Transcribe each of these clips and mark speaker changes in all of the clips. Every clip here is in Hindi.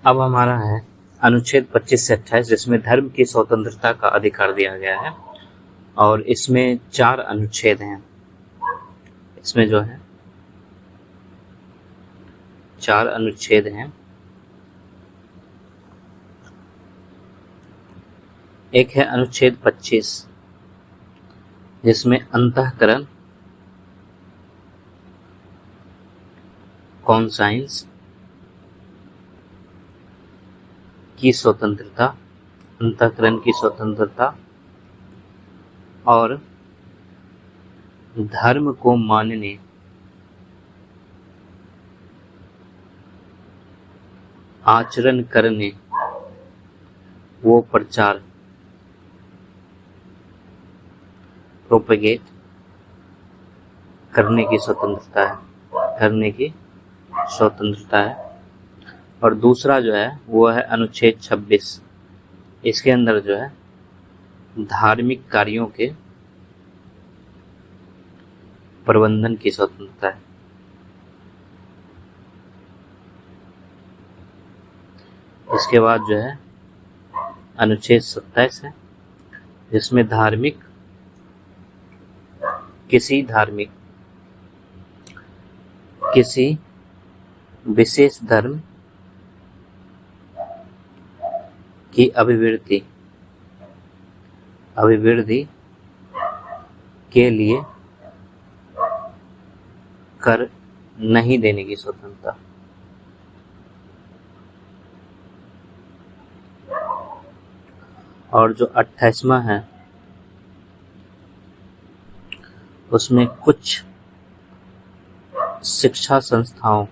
Speaker 1: अब हमारा है अनुच्छेद 25 से 28, जिसमें धर्म की स्वतंत्रता का अधिकार दिया गया है और इसमें 4 अनुच्छेद हैं। इसमें जो है 4 अनुच्छेद हैं। एक है अनुच्छेद 25, जिसमें अंतःकरण, कॉन्साइंस की स्वतंत्रता, अंतःकरण की स्वतंत्रता और धर्म को मानने, आचरण करने, वो प्रचार, प्रोपेगेट करने की स्वतंत्रता है, करने की स्वतंत्रता है। और दूसरा जो है वो है अनुच्छेद 26। इसके अंदर जो है धार्मिक कार्यों के प्रबंधन की स्वतंत्रता है। इसके बाद जो है अनुच्छेद 27 है, जिसमें किसी विशेष धर्म की अभिवृद्धि के लिए कर नहीं देने की स्वतंत्रता। और जो 28वां है उसमें कुछ शिक्षा संस्थाओं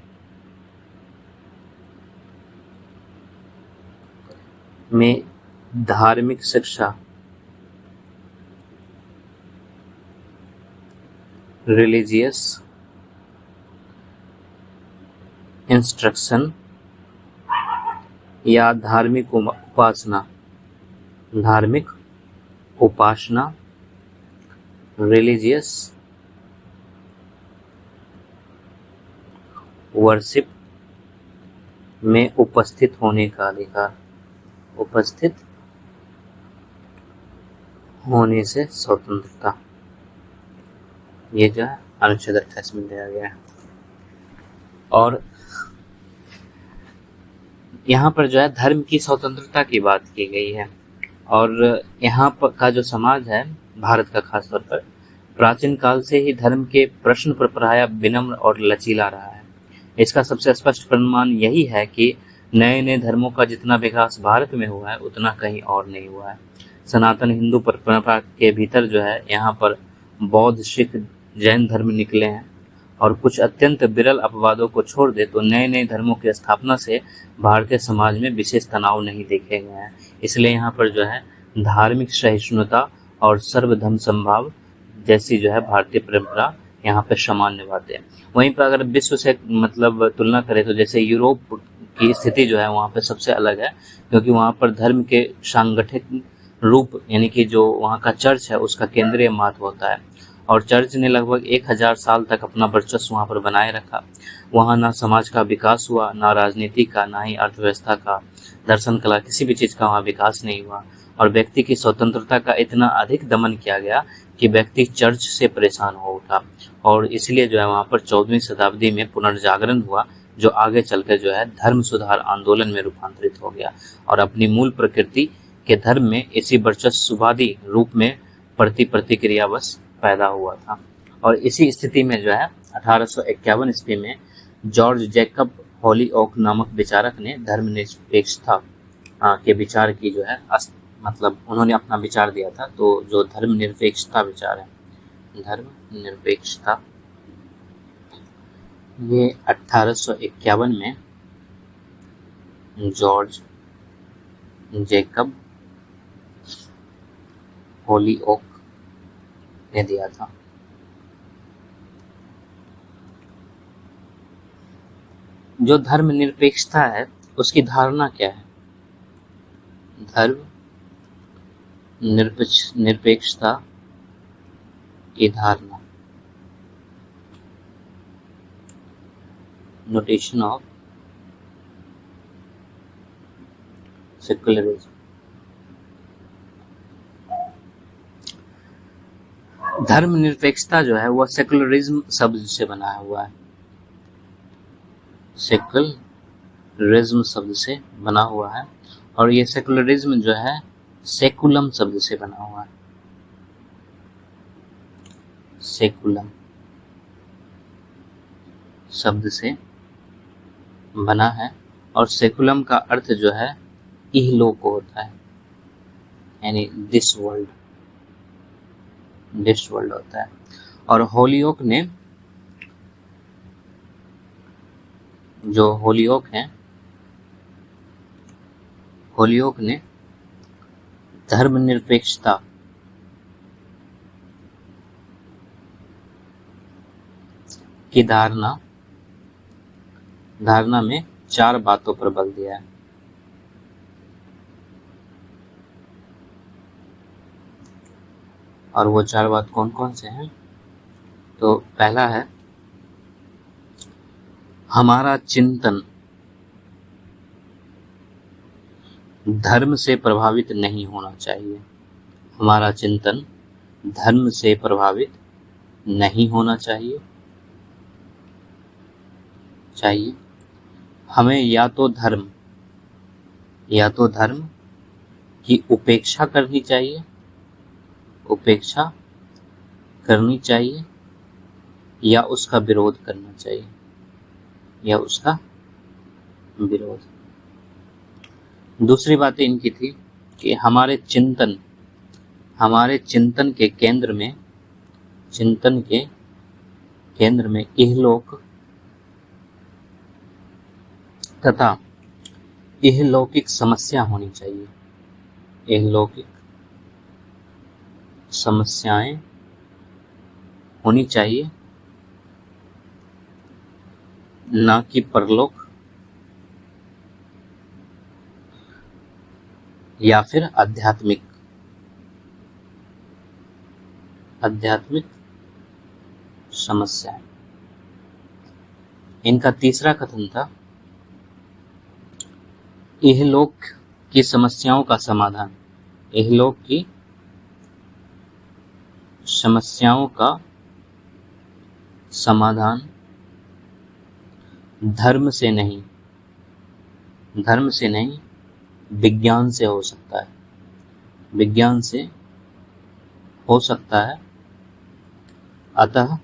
Speaker 1: में धार्मिक शिक्षा, रिलीजियस इंस्ट्रक्शन या धार्मिक उपासना, रिलीजियस वर्शिप में उपस्थित होने का अधिकार, उपस्थित होने से स्वतंत्रता। ये जो है अनुच्छेद 28 में दिया गया है। और यहाँ पर जो है धर्म की स्वतंत्रता की बात की गई है। और यहाँ पर का जो समाज है भारत का, खास तौर पर प्राचीन काल से ही धर्म के प्रश्न पर प्रायः विनम्र और लचीला रहा है। इसका सबसे स्पष्ट प्रमाण यही है कि नए नए धर्मों का जितना विकास भारत में हुआ है उतना कहीं और नहीं हुआ है। सनातन हिंदू परंपरा के भीतर जो है यहाँ पर बौद्ध, सिख, जैन धर्म निकले हैं। और कुछ अत्यंत विरल अपवादों को छोड़ दे तो नए नए धर्मों की स्थापना से भारतीय समाज में विशेष तनाव नहीं देखे गए हैं। इसलिए यहाँ पर जो है धार्मिक सहिष्णुता और सर्वधर्म संभाव जैसी जो है भारतीय परंपरा यहाँ पे सामान्य बात है। वहीं पर अगर विश्व से मतलब तुलना करें तो जैसे यूरोप की स्थिति जो है वहाँ पे सबसे अलग है, क्योंकि वहाँ पर धर्म के सांगठिक रूप यानी कि जो वहाँ का चर्च है उसका केंद्रीय महत्व होता है। और चर्च ने लगभग 1000 साल तक अपना वर्चस्व वहाँ पर बनाए रखा। वहाँ ना समाज का विकास हुआ, ना राजनीति का, ना ही अर्थव्यवस्था का, दर्शन कला, किसी भी चीज़ का वहाँ विकास नहीं हुआ। और व्यक्ति की स्वतंत्रता का इतना अधिक दमन किया गया कि व्यक्ति चर्च से परेशान हो उठा। और इसलिए जो है वहाँ पर 14वीं शताब्दी में पुनर्जागरण हुआ, जो आगे चलकर जो है धर्म सुधार आंदोलन में रूपांतरित हो गया और अपनी मूल प्रकृति के धर्म में इसी वर्चस्ववादी रूप में प्रतिक्रियावश पैदा हुआ था। और इसी स्थिति में जो है 1851 ईस्वी में जॉर्ज जैकब हॉलीओक नामक विचारक ने धर्मनिरपेक्षता के विचार की जो है मतलब उन्होंने अपना विचार दिया था। तो जो धर्मनिरपेक्षता विचार है, धर्मनिरपेक्षता, ये 1851 में जॉर्ज जैकब हॉलीओक ने दिया था। जो धर्मनिरपेक्षता है उसकी धारणा क्या है? धर्म निरपेक्षता की धारणा, नोटेशन ऑफ सेकुलरिज्म। धर्मनिरपेक्षता जो है वह सेकुलरिज्म शब्द से बना हुआ है, सेकुलरिज्म शब्द से बना हुआ है, और ये सेकुलरिज्म जो है सेकुलम शब्द से बना हुआ है, सेकुलम शब्द से बना है, और सेकुलम का अर्थ जो है इहलोक होता है, यानी दिस वर्ल्ड होता है। और होलियोक ने, जो होलियोक है, होलियोक ने धर्मनिरपेक्षता की धारणा में 4 बातों पर बल दिया है। और वो 4 बात कौन कौन से हैं? तो पहला है हमारा चिंतन धर्म से प्रभावित नहीं होना चाहिए। हमारा चिंतन धर्म से प्रभावित नहीं होना चाहिए। हमें या तो धर्म की उपेक्षा करनी चाहिए, या उसका विरोध करना चाहिए, दूसरी बात इनकी थी कि हमारे चिंतन के केंद्र में इहलोक तथा इहलौकिक समस्या होनी चाहिए। इहलौकिक समस्याएं होनी चाहिए, ना कि परलोक या फिर आध्यात्मिक समस्याएं। इनका तीसरा कथन था इहलोक की समस्याओं का समाधान, इहलोक की समस्याओं का समाधान धर्म से नहीं विज्ञान से हो सकता है। अतः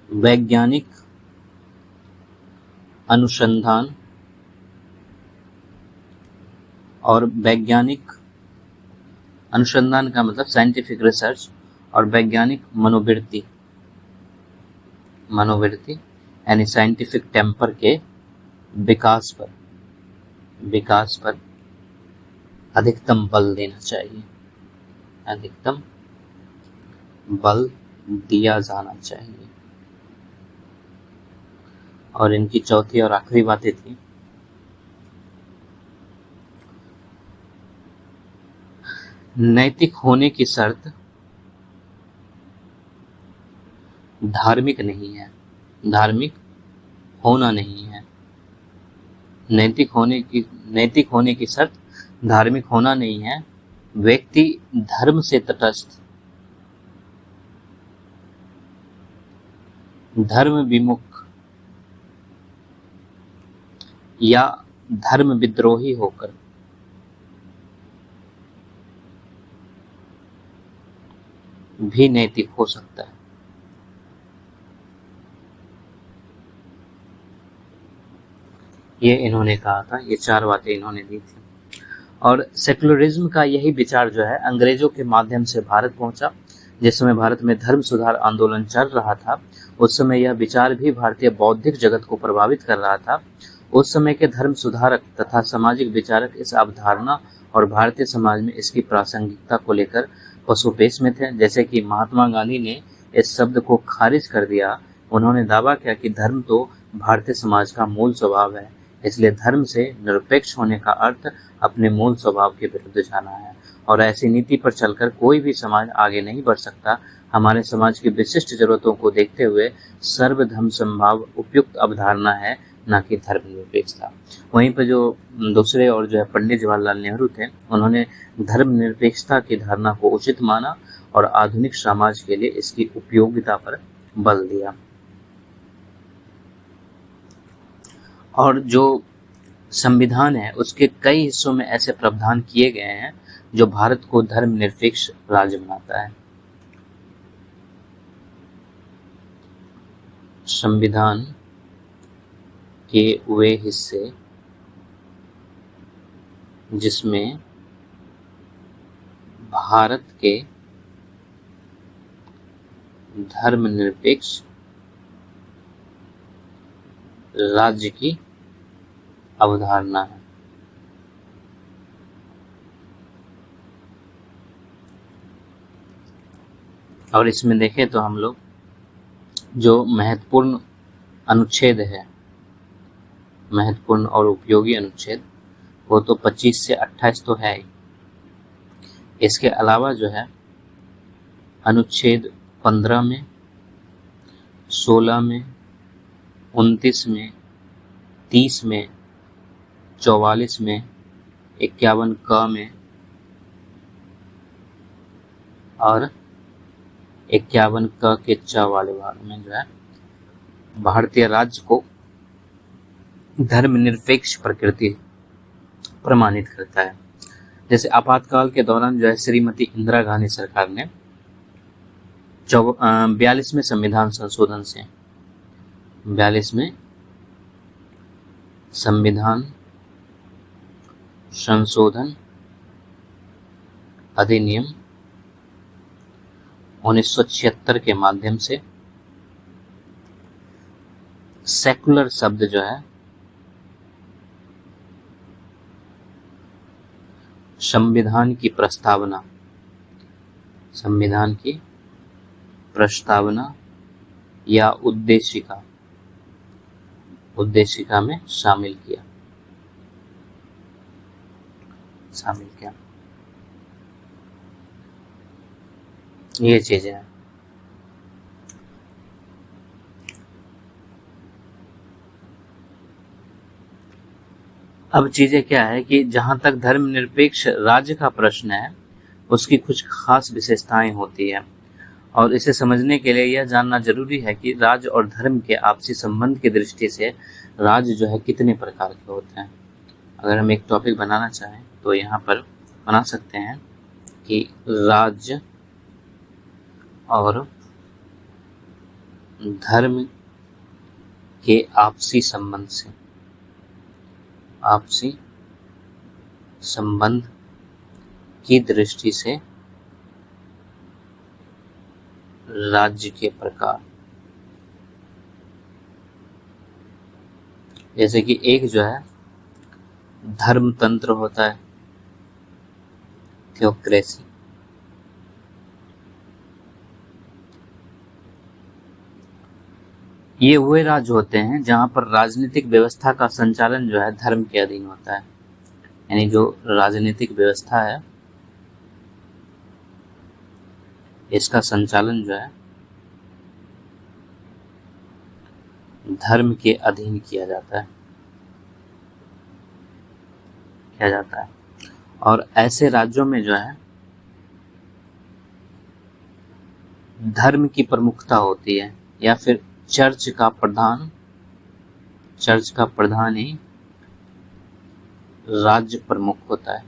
Speaker 1: वैज्ञानिक अनुसंधान और वैज्ञानिक अनुसंधान का मतलब साइंटिफिक रिसर्च और वैज्ञानिक मनोवृत्ति यानी साइंटिफिक टेम्पर के विकास पर अधिकतम बल देना चाहिए, अधिकतम बल दिया जाना चाहिए। और इनकी चौथी और आखिरी बातें थी नैतिक होने की शर्त धार्मिक होना नहीं है। नैतिक होने की शर्त धार्मिक होना नहीं है। व्यक्ति धर्म से तटस्थ, धर्म विमुख या धर्म विद्रोही होकर भी नैतिक हो सकता है। ये इन्होंने कहा था, ये 4 बातें इन्होंने दी थी। और सेकुलरिज्म का यही विचार जो है अंग्रेजों के माध्यम से भारत पहुंचा। जिस समय भारत में धर्म सुधार आंदोलन चल रहा था उस समय यह विचार भी भारतीय बौद्धिक जगत को प्रभावित कर रहा था। उस समय के धर्म सुधारक तथा सामाजिक विचारक इस अवधारणा और भारतीय समाज में इसकी प्रासंगिकता को लेकर पसोपेश में थे। जैसे कि महात्मा गांधी ने इस शब्द को खारिज कर दिया। उन्होंने दावा किया कि धर्म तो भारतीय समाज का मूल स्वभाव है, इसलिए धर्म से निरपेक्ष होने का अर्थ अपने मूल स्वभाव के विरुद्ध जाना है और ऐसी नीति पर चलकर कोई भी समाज आगे नहीं बढ़ सकता। हमारे समाज की विशिष्ट जरूरतों को देखते हुए सर्वधर्म संभाव उपयुक्त अवधारणा है ना कि धर्मनिरपेक्षता। वहीं पर जो दूसरे और जो है पंडित जवाहरलाल नेहरू थे, उन्होंने धर्मनिरपेक्षता की धारणा को उचित माना और आधुनिक समाज के लिए इसकी उपयोगिता पर बल दिया। और जो संविधान है उसके कई हिस्सों में ऐसे प्रावधान किए गए हैं जो भारत को धर्मनिरपेक्ष राज्य बनाता है। संविधान के वे हिस्से जिसमें भारत के धर्मनिरपेक्ष राज्य की अवधारणा है। और इसमें देखें तो हम लोग जो महत्वपूर्ण अनुच्छेद है, महत्वपूर्ण और उपयोगी अनुच्छेद, वो तो 25 से 28 तो है ही। इसके अलावा जो है अनुच्छेद 15 में, 16 में, 29 में, 30 में, 44 में, 51 क में और 51 क के च वाले भाग में जो है भारतीय राज्य को धर्मनिरपेक्ष प्रकृति प्रमाणित करता है। जैसे आपातकाल के दौरान जो है श्रीमती इंदिरा गांधी सरकार ने 42वें संविधान संशोधन से 42वें संविधान संशोधन अधिनियम 1976 के माध्यम से सेकुलर शब्द जो है संविधान की प्रस्तावना या उद्देशिका में शामिल किया। ये चीजें हैं। अब चीजें क्या है कि जहां तक धर्मनिरपेक्ष राज्य का प्रश्न है, उसकी कुछ खास विशेषताएं होती है और इसे समझने के लिए यह जानना जरूरी है कि राज्य और धर्म के आपसी संबंध की दृष्टि से राज्य जो है कितने प्रकार के होते हैं। अगर हम एक टॉपिक बनाना चाहें तो यहाँ पर बना सकते हैं कि राज्य और धर्म के आपसी संबंध की दृष्टि से राज्य के प्रकार। जैसे कि एक जो है धर्मतंत्र होता है, थियोक्रेसी। ये वे राज्य होते हैं जहां पर राजनीतिक व्यवस्था का संचालन जो है धर्म के अधीन होता है। यानी जो राजनीतिक व्यवस्था है इसका संचालन जो है धर्म के अधीन किया जाता है। और ऐसे राज्यों में जो है धर्म की प्रमुखता होती है या फिर चर्च का प्रधान ही राज्य प्रमुख होता है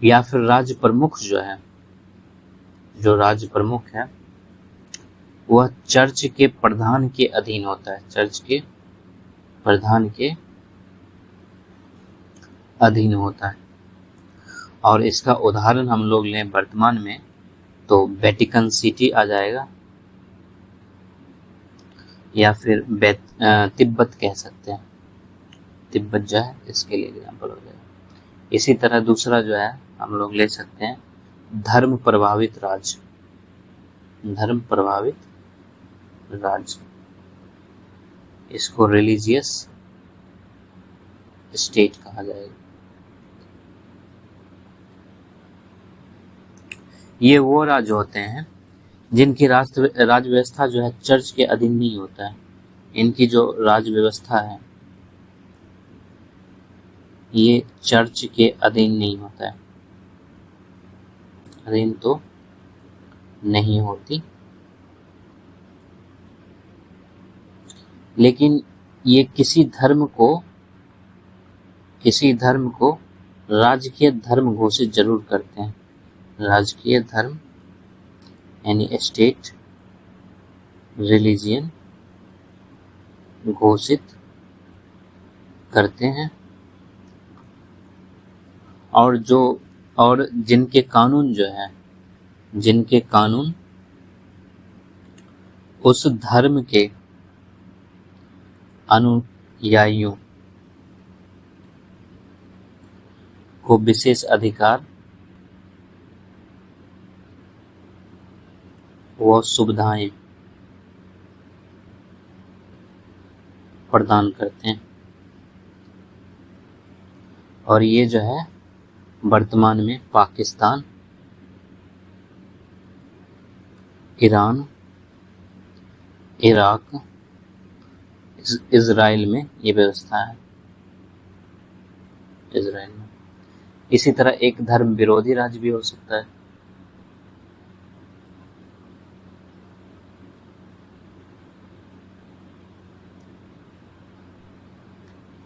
Speaker 1: या फिर राज्य प्रमुख जो राज्य प्रमुख है वह चर्च के प्रधान के अधीन होता है, चर्च के प्रधान के अधीन होता है। और इसका उदाहरण हम लोग लें वर्तमान में तो वेटिकन सिटी आ जाएगा या फिर तिब्बत कह सकते हैं। तिब्बत जो है इसके लिए एग्जाम्पल हो जाएगा। इसी तरह दूसरा जो है हम लोग ले सकते हैं धर्म प्रभावित राज्य, इसको रिलीजियस स्टेट कहा जाएगा। ये वो राज्य होते हैं जिनकी राज व्यवस्था जो है चर्च के अधीन नहीं होता है। इनकी जो राज व्यवस्था है ये चर्च के अधीन नहीं होता है, अधीन तो नहीं होती, लेकिन ये किसी धर्म को राजकीय धर्म घोषित जरूर करते हैं। राजकीय धर्म यानी स्टेट रिलीजियन घोषित करते हैं, और जिनके कानून उस धर्म के अनुयायियों को विशेष अधिकार व सुविधाएं प्रदान करते हैं। और ये जो है वर्तमान में पाकिस्तान, ईरान, इराक, इजराइल में ये व्यवस्था है। इजराइल में इसी तरह एक धर्म विरोधी राज्य भी हो सकता है।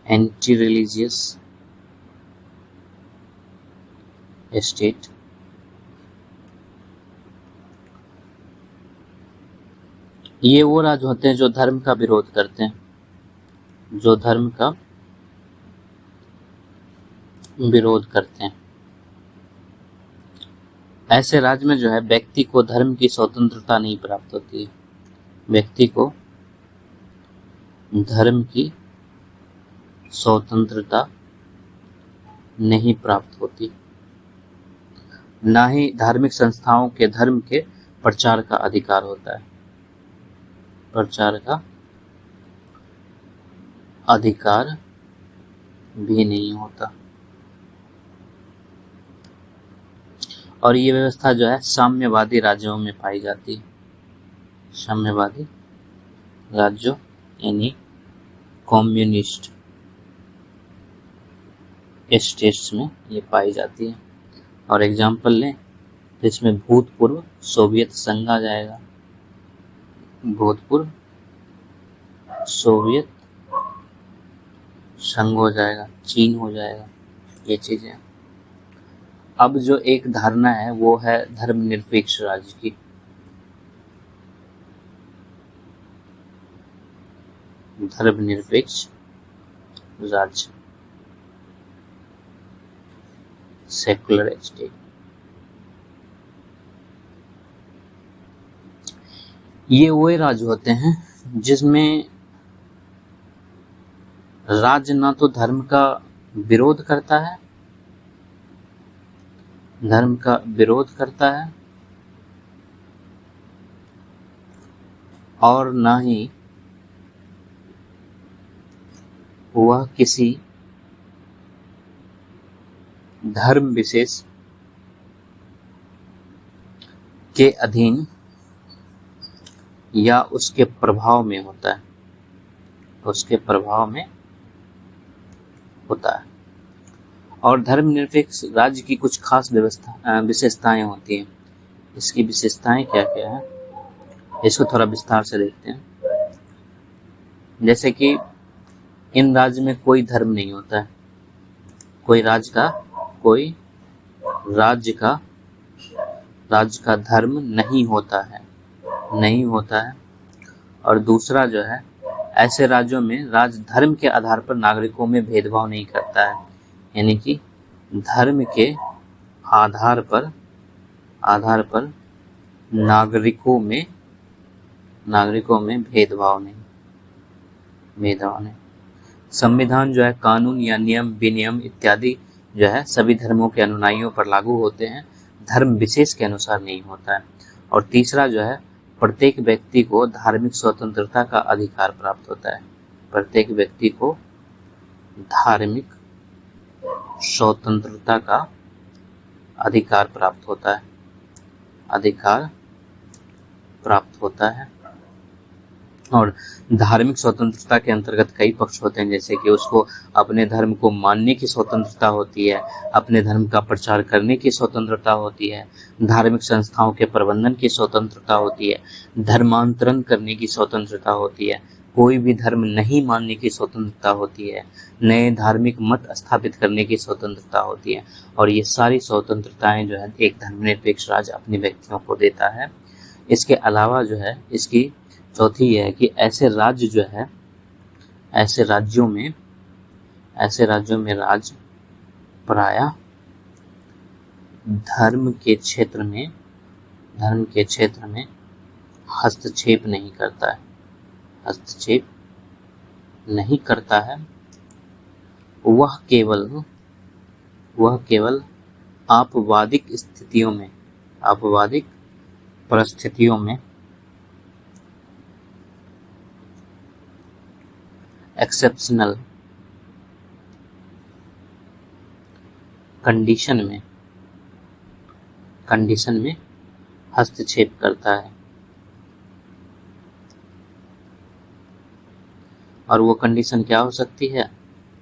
Speaker 1: एंटी रिलीजियस स्टेट, ये वो राज्य होते हैं जो धर्म का विरोध करते हैं, जो धर्म का विरोध करते हैं। ऐसे राज्य में जो है व्यक्ति को धर्म की स्वतंत्रता नहीं प्राप्त होती है। व्यक्ति को धर्म की स्वतंत्रता नहीं प्राप्त होती, ना ही धार्मिक संस्थाओं के धर्म के प्रचार का अधिकार होता है। प्रचार का अधिकार भी नहीं होता। और ये व्यवस्था जो है साम्यवादी राज्यों में पाई जाती है। साम्यवादी राज्यों यानी कम्युनिस्ट स्टेट्स में ये पाई जाती है। और एग्जाम्पल लें तो इसमें भूतपूर्व सोवियत संघ आ जाएगा, भूतपूर्व सोवियत संघ हो जाएगा, चीन हो जाएगा, ये चीजें। अब जो एक धारणा है वो है धर्मनिरपेक्ष राज्य की। धर्मनिरपेक्ष राज्य, सेकुलर स्टेट। ये वो राज्य होते हैं जिसमें राज्य ना तो धर्म का विरोध करता है, और ना ही वह किसी धर्म विशेष के अधीन या उसके प्रभाव में होता है, और धर्मनिरपेक्ष राज्य की कुछ खास विशेषताएं होती हैं। इसकी विशेषताएं क्या क्या है, इसको थोड़ा विस्तार से देखते हैं। जैसे कि इन राज्य में कोई धर्म नहीं होता है, कोई राज्य का धर्म नहीं होता है। और दूसरा जो है, ऐसे राज्यों में राज्य धर्म के आधार पर नागरिकों में भेदभाव नहीं करता है, यानी कि धर्म के आधार पर नागरिकों में भेदभाव नहीं। संविधान जो है कानून या नियम विनियम इत्यादि जो है सभी धर्मों के अनुयायियों पर लागू होते हैं, धर्म विशेष के अनुसार नहीं होता है। और तीसरा जो है, प्रत्येक व्यक्ति को धार्मिक स्वतंत्रता का अधिकार प्राप्त होता है। प्रत्येक व्यक्ति को धार्मिक स्वतंत्रता का अधिकार प्राप्त होता है। अधिकार प्राप्त होता है। और धार्मिक स्वतंत्रता के अंतर्गत कई पक्ष होते हैं, जैसे कि उसको अपने धर्म को मानने की स्वतंत्रता होती है, अपने धर्म का प्रचार करने की स्वतंत्रता होती है, धार्मिक संस्थाओं के प्रबंधन की स्वतंत्रता होती है, धर्मांतरण करने की स्वतंत्रता होती है, कोई भी धर्म नहीं मानने की स्वतंत्रता होती है, नए धार्मिक मत स्थापित करने की स्वतंत्रता होती है। और ये सारी स्वतंत्रताएं जो है एक धर्मनिरपेक्ष राज्य अपने व्यक्तियों को देता है। इसके अलावा जो है इसकी चौथी ये है कि ऐसे राज्य जो है, ऐसे राज्यों में राज्य प्रायः धर्म के क्षेत्र में हस्तक्षेप नहीं करता है। वह केवल आपवादिक परिस्थितियों में एक्सेप्शनल कंडीशन में हस्तक्षेप करता है। और वो कंडीशन क्या हो सकती है?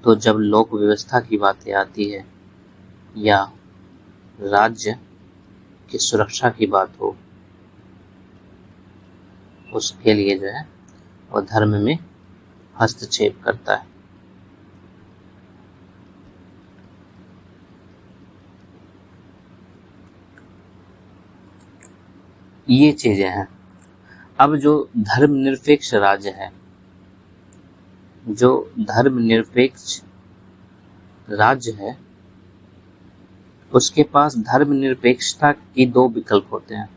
Speaker 1: तो जब लोक व्यवस्था की बातें आती है या राज्य की सुरक्षा की बात हो, उसके लिए जो है वो धर्म में हस्तक्षेप करता है। ये चीजें हैं। अब जो धर्मनिरपेक्ष राज्य है, उसके पास धर्मनिरपेक्षता की दो विकल्प होते हैं।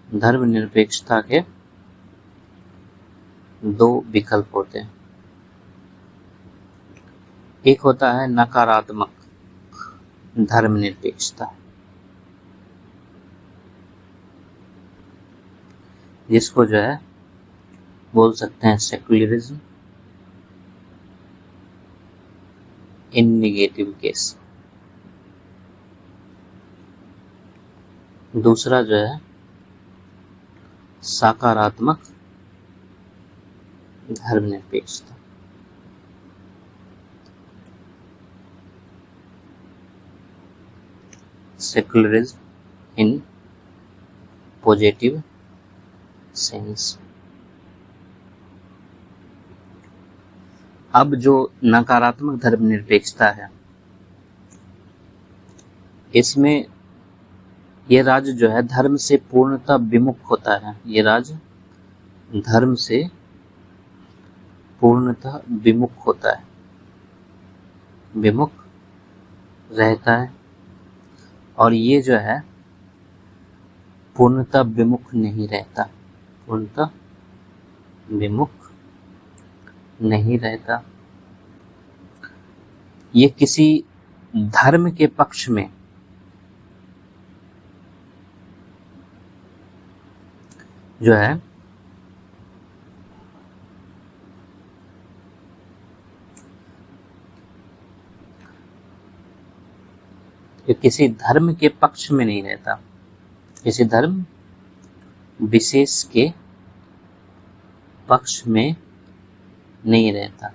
Speaker 1: धर्मनिरपेक्षता के दो विकल्प होते हैं। एक होता है नकारात्मक धर्मनिरपेक्षता, जिसको जो है बोल सकते हैं सेक्युलरिज्म इन नेगेटिव केस। दूसरा जो है सकारात्मक धर्मनिरपेक्षता। Secularism in positive sense. अब जो नकारात्मक धर्मनिरपेक्षता है, इसमें ये राज्य जो है धर्म से पूर्णतः विमुख होता है। ये राज्य धर्म से पूर्णतः विमुख होता है, विमुख रहता है। और ये जो है पूर्णतः विमुख नहीं रहता, पूर्णतः विमुख नहीं रहता। ये किसी धर्म के पक्ष में जो है ये किसी धर्म के पक्ष में नहीं रहता, किसी धर्म विशेष के पक्ष में नहीं रहता,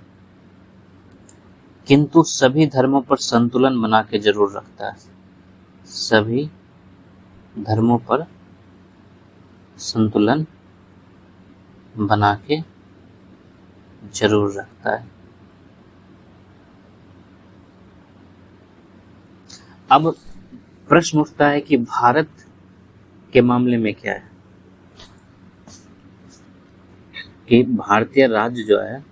Speaker 1: किंतु सभी धर्मों पर संतुलन बना के जरूर रखता है। सभी धर्मों पर संतुलन बना के जरूर रखता है। अब प्रश्न उठता है कि भारत के मामले में क्या है, कि भारतीय राज्य जो है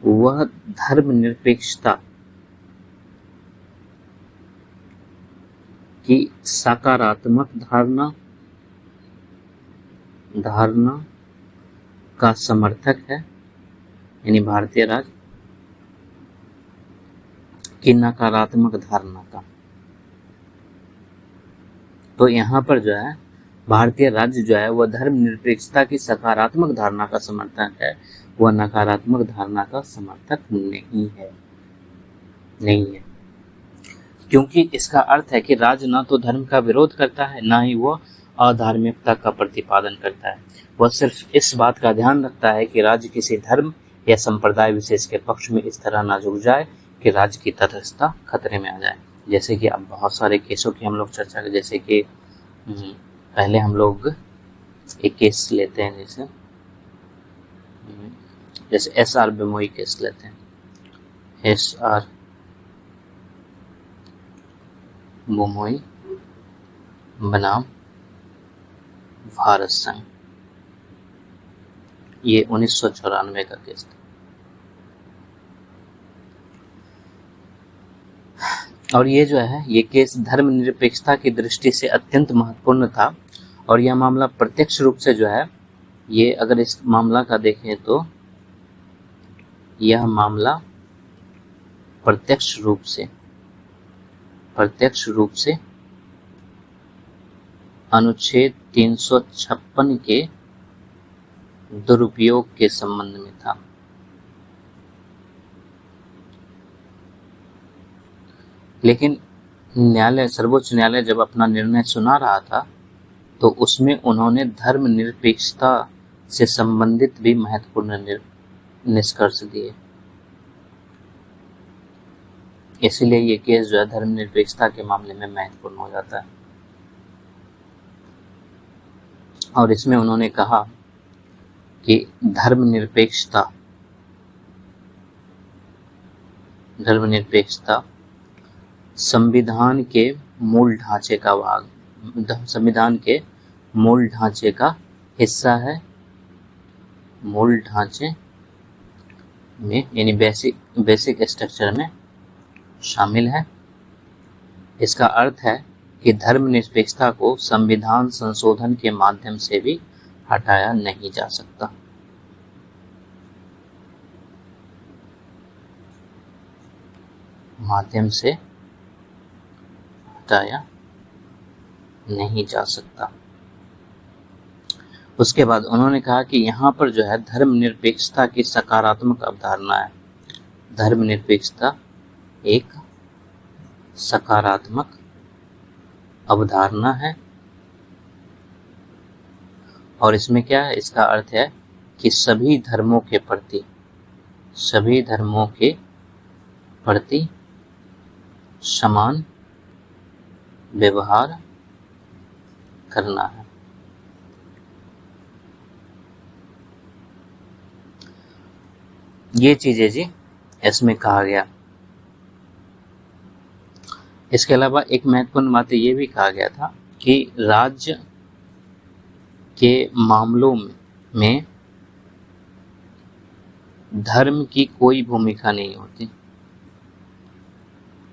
Speaker 1: वह धर्मनिरपेक्षता की सकारात्मक धारणा का समर्थक है, यानी भारतीय राज्य की नकारात्मक धारणा का। तो यहाँ पर जो है भारतीय राज्य जो है वह धर्मनिरपेक्षता की सकारात्मक धारणा का समर्थक है, वह नकारात्मक धारणा का समर्थक नहीं है। क्योंकि इसका अर्थ है कि राज्य ना तो धर्म का विरोध करता है, ना ही वह अधार्मिकता का प्रतिपादन करता है। वह सिर्फ इस बात का ध्यान रखता है कि राज्य किसी धर्म या संप्रदाय विशेष के पक्ष में इस तरह ना झुक जाए कि राज्य की तटस्थता खतरे में आ जाए। जैसे कि अब बहुत सारे केसों की हम लोग चर्चा करें, जैसे कि पहले हम लोग एक केस लेते हैं, जैसे SR बिमोई केस लेते हैं। SR बिमोई बनाम भारत संघ, ये 1994 का केस था। और ये जो है, ये केस धर्मनिरपेक्षता की दृष्टि से अत्यंत महत्वपूर्ण था। और यह मामला प्रत्यक्ष रूप से जो है, ये अगर इस मामला का देखें तो यह मामला प्रत्यक्ष रूप से अनुच्छेद 356 के दुरुपयोग के संबंध में था। लेकिन सर्वोच्च न्यायालय जब अपना निर्णय सुना रहा था तो उसमें उन्होंने धर्मनिरपेक्षता से संबंधित भी महत्वपूर्ण निष्कर्ष दिए। इसलिए ये केस जो है धर्मनिरपेक्षता के मामले में महत्वपूर्ण हो जाता है। और इसमें उन्होंने कहा कि धर्मनिरपेक्षता संविधान के मूल ढांचे का हिस्सा है। मूल ढांचे में यानी बेसिक स्ट्रक्चर में शामिल है। इसका अर्थ है कि धर्मनिरपेक्षता को संविधान संशोधन के माध्यम से भी हटाया नहीं जा सकता। उसके बाद उन्होंने कहा कि यहाँ पर जो है धर्मनिरपेक्षता की सकारात्मक अवधारणा है। धर्मनिरपेक्षता एक सकारात्मक अवधारणा है। और इसमें क्या है, इसका अर्थ है कि सभी धर्मों के प्रति समान व्यवहार करना है। ये चीजें जी इसमें कहा गया। इसके अलावा एक महत्वपूर्ण बात ये भी कहा गया था कि राज्य के मामलों में धर्म की कोई भूमिका नहीं होती,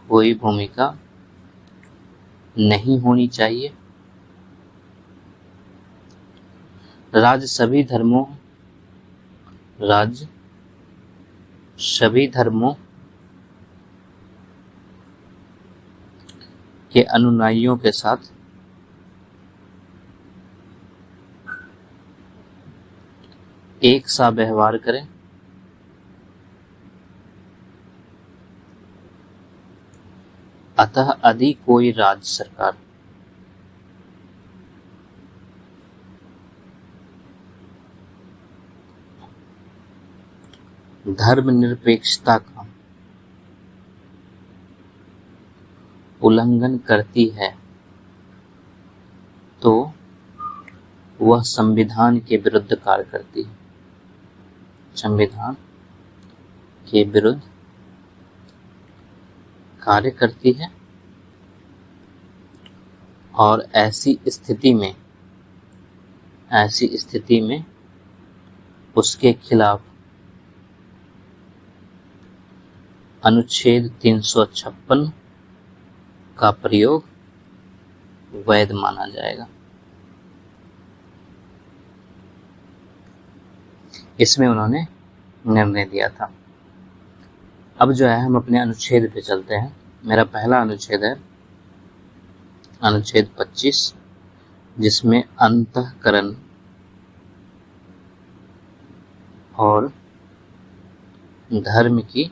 Speaker 1: कोई भूमिका नहीं होनी चाहिए। राज्य सभी धर्मों के अनुयायियों के साथ एक सा व्यवहार करें। अतः यदि कोई राज्य सरकार धर्मनिरपेक्षता का उल्लंघन करती है तो वह संविधान के विरुद्ध कार्य करती है। संविधान के विरुद्ध कार्य करती है और ऐसी स्थिति में उसके खिलाफ अनुच्छेद 356 का प्रयोग वैध माना जाएगा। इसमें उन्होंने निर्णय दिया था। अब जो है हम अपने अनुच्छेद पे चलते हैं। मेरा पहला अनुच्छेद है अनुच्छेद 25, जिसमें अंतःकरण और धर्म की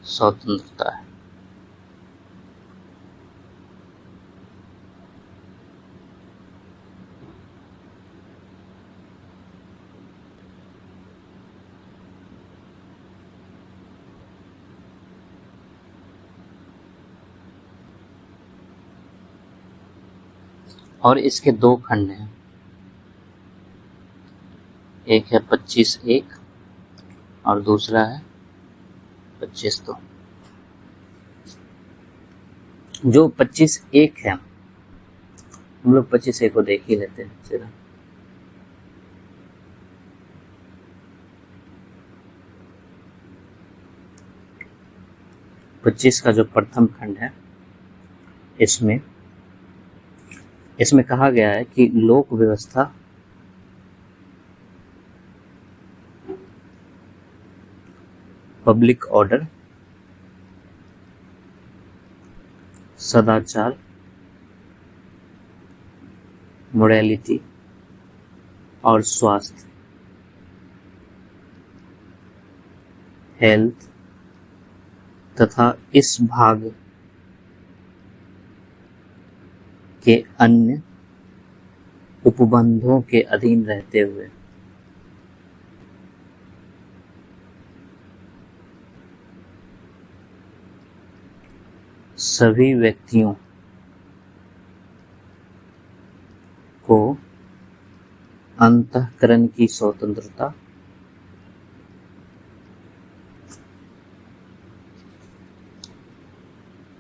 Speaker 1: स्वतंत्रता है। और इसके दो खंड हैं, एक है 25(1) और दूसरा है 25(2). जो 25(1) है, हम लोग 25(1) को देख ही लेते हैं सीधा। पच्चीस का जो प्रथम खंड है, इसमें कहा गया है कि लोक व्यवस्था पब्लिक ऑर्डर, सदाचार, मोरालिटी और स्वास्थ्य, हेल्थ तथा इस भाग के अन्य उपबंधों के अधीन रहते हुए सभी व्यक्तियों को अंतःकरण की स्वतंत्रता,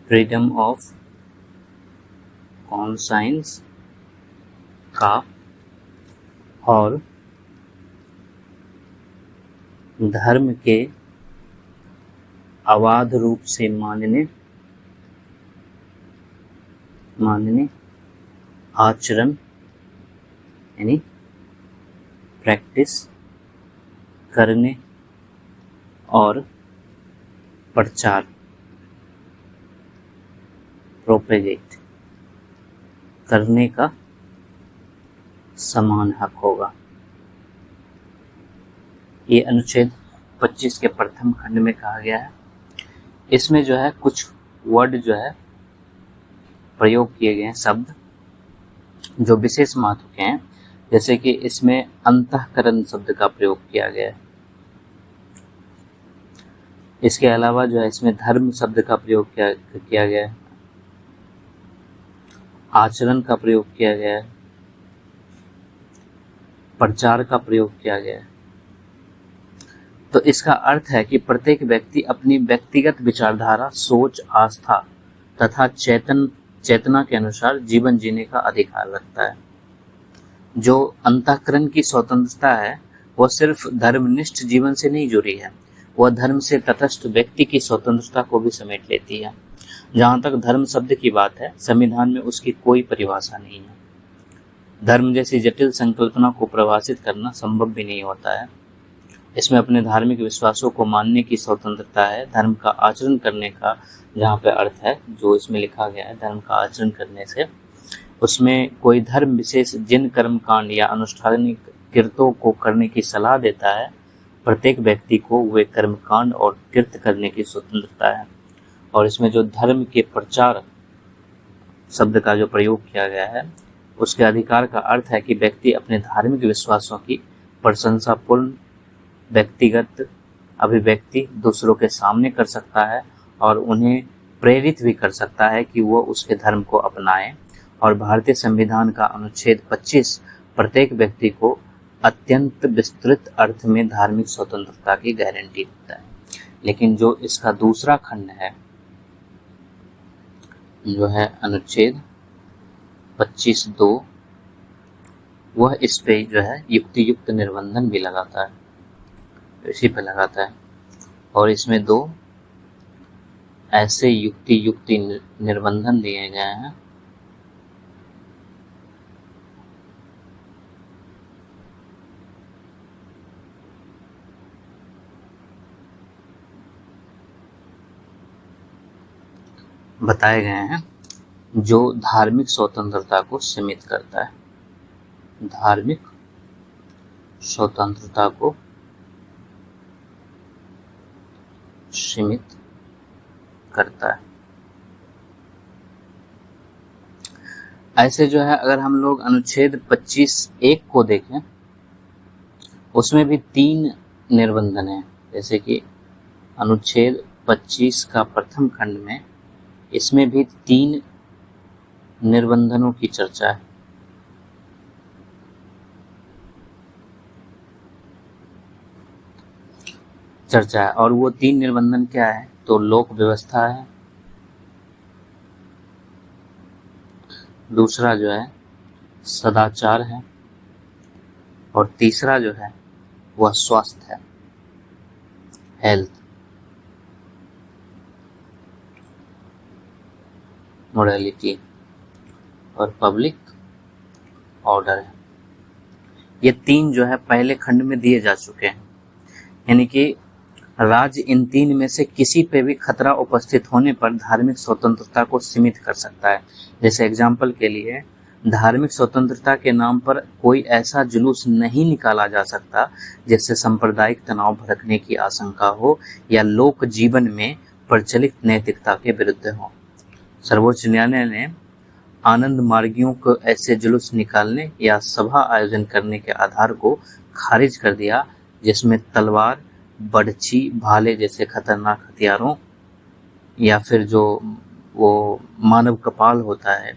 Speaker 1: फ्रीडम ऑफ कॉन्साइंस का और धर्म के अबाध रूप से मानने, आचरण यानी प्रैक्टिस करने और प्रचार, प्रोपेगेट करने का समान हक होगा। ये अनुच्छेद 25 के प्रथम खंड में कहा गया है। इसमें जो है कुछ वर्ड जो है प्रयोग किए गए हैं, शब्द जो विशेष महत्व के हैं, जैसे कि इसमें अंतःकरण शब्द का प्रयोग किया गया है। इसके अलावा जो है इसमें धर्म शब्द का प्रयोग किया गया है, आचरण का प्रयोग किया गया है, प्रचार का प्रयोग किया गया है। तो इसका अर्थ है कि प्रत्येक व्यक्ति अपनी व्यक्तिगत विचारधारा, सोच, आस्था तथा चेतना के अनुसार जीवन जीने का अधिकार रखता है। जो अंतःकरण की स्वतंत्रता है वह सिर्फ धर्मनिष्ठ जीवन से नहीं जुड़ी है, वह धर्म से तटस्थ व्यक्ति की स्वतंत्रता को भी समेट लेती है। जहाँ तक धर्म शब्द की बात है, संविधान में उसकी कोई परिभाषा नहीं है। धर्म जैसी जटिल संकल्पना को परिभाषित करना संभव भी नहीं होता है। इसमें अपने धार्मिक विश्वासों को मानने की स्वतंत्रता है। धर्म का आचरण करने का जहाँ पे अर्थ है, जो इसमें लिखा गया है धर्म का आचरण करने से, उसमें कोई धर्म विशेष जिन कर्मकांड या अनुष्ठानिक कृत्यों को करने की सलाह देता है, प्रत्येक व्यक्ति को वे कर्मकांड और कृत्य करने की स्वतंत्रता है। और इसमें जो धर्म के प्रचार शब्द का जो प्रयोग किया गया है, उसके अधिकार का अर्थ है कि व्यक्ति अपने धार्मिक विश्वासों की प्रशंसापूर्ण व्यक्तिगत अभिव्यक्ति दूसरों के सामने कर सकता है और उन्हें प्रेरित भी कर सकता है कि वो उसके धर्म को अपनाएं। और भारतीय संविधान का अनुच्छेद 25 प्रत्येक व्यक्ति को अत्यंत विस्तृत अर्थ में धार्मिक स्वतंत्रता की गारंटी देता है। लेकिन जो इसका दूसरा खंड है, जो है अनुच्छेद 25(2), वह इस पे जो है युक्ति युक्त निर्बंधन भी लगाता है, इसी पे लगाता है। और इसमें 2 ऐसे युक्ति युक्ति निर्बंधन दिए गए हैं बताए गए हैं जो धार्मिक स्वतंत्रता को सीमित करता है। धार्मिक स्वतंत्रता को सीमित करता है। ऐसे जो है अगर हम लोग अनुच्छेद 25(1) को देखें, उसमें भी 3 निर्बंधन हैं। जैसे कि अनुच्छेद 25 का प्रथम खंड में इसमें भी 3 निर्बंधनों की चर्चा है। चर्चा है। और वो 3 निर्बंधन क्या है? तो लोक व्यवस्था है, दूसरा जो है सदाचार है, और तीसरा जो है वह स्वास्थ्य है, हेल्थ, मोरालिटी और पब्लिक ऑर्डर है। ये 3 जो है पहले खंड में दिए जा चुके हैं, यानी कि राज्य इन 3 में से किसी पे भी खतरा उपस्थित होने पर धार्मिक स्वतंत्रता को सीमित कर सकता है। जैसे एग्जाम्पल के लिए, धार्मिक स्वतंत्रता के नाम पर कोई ऐसा जुलूस नहीं निकाला जा सकता जिससे सांप्रदायिक तनाव भड़कने की आशंका हो या लोक जीवन में प्रचलित नैतिकता के विरुद्ध हो। सर्वोच्च न्यायालय ने आनंद मार्गियों को ऐसे जुलूस निकालने या सभा आयोजन करने के आधार को खारिज कर दिया जिसमें तलवार, बड़छी, भाले जैसे खतरनाक हथियारों या फिर जो वो मानव कपाल होता है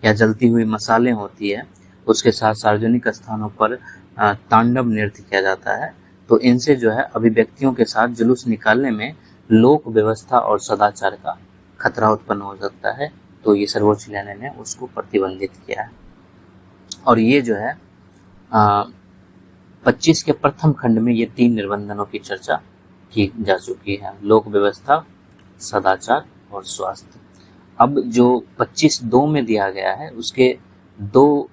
Speaker 1: या जलती हुई मसालें होती है, उसके साथ सार्वजनिक स्थानों पर तांडव नृत्य किया जाता है। तो इनसे जो है अभिव्यक्तियों के साथ जुलूस निकालने में लोक व्यवस्था और सदाचार का खतरा उत्पन्न हो सकता है। तो ये सर्वोच्च न्यायालय ने उसको प्रतिबंधित किया है। और ये जो है 25 के प्रथम खंड में ये 3 निर्बंधनों की चर्चा की जा चुकी है, लोक व्यवस्था, सदाचार और स्वास्थ्य। अब जो 25(2) में दिया गया है उसके 2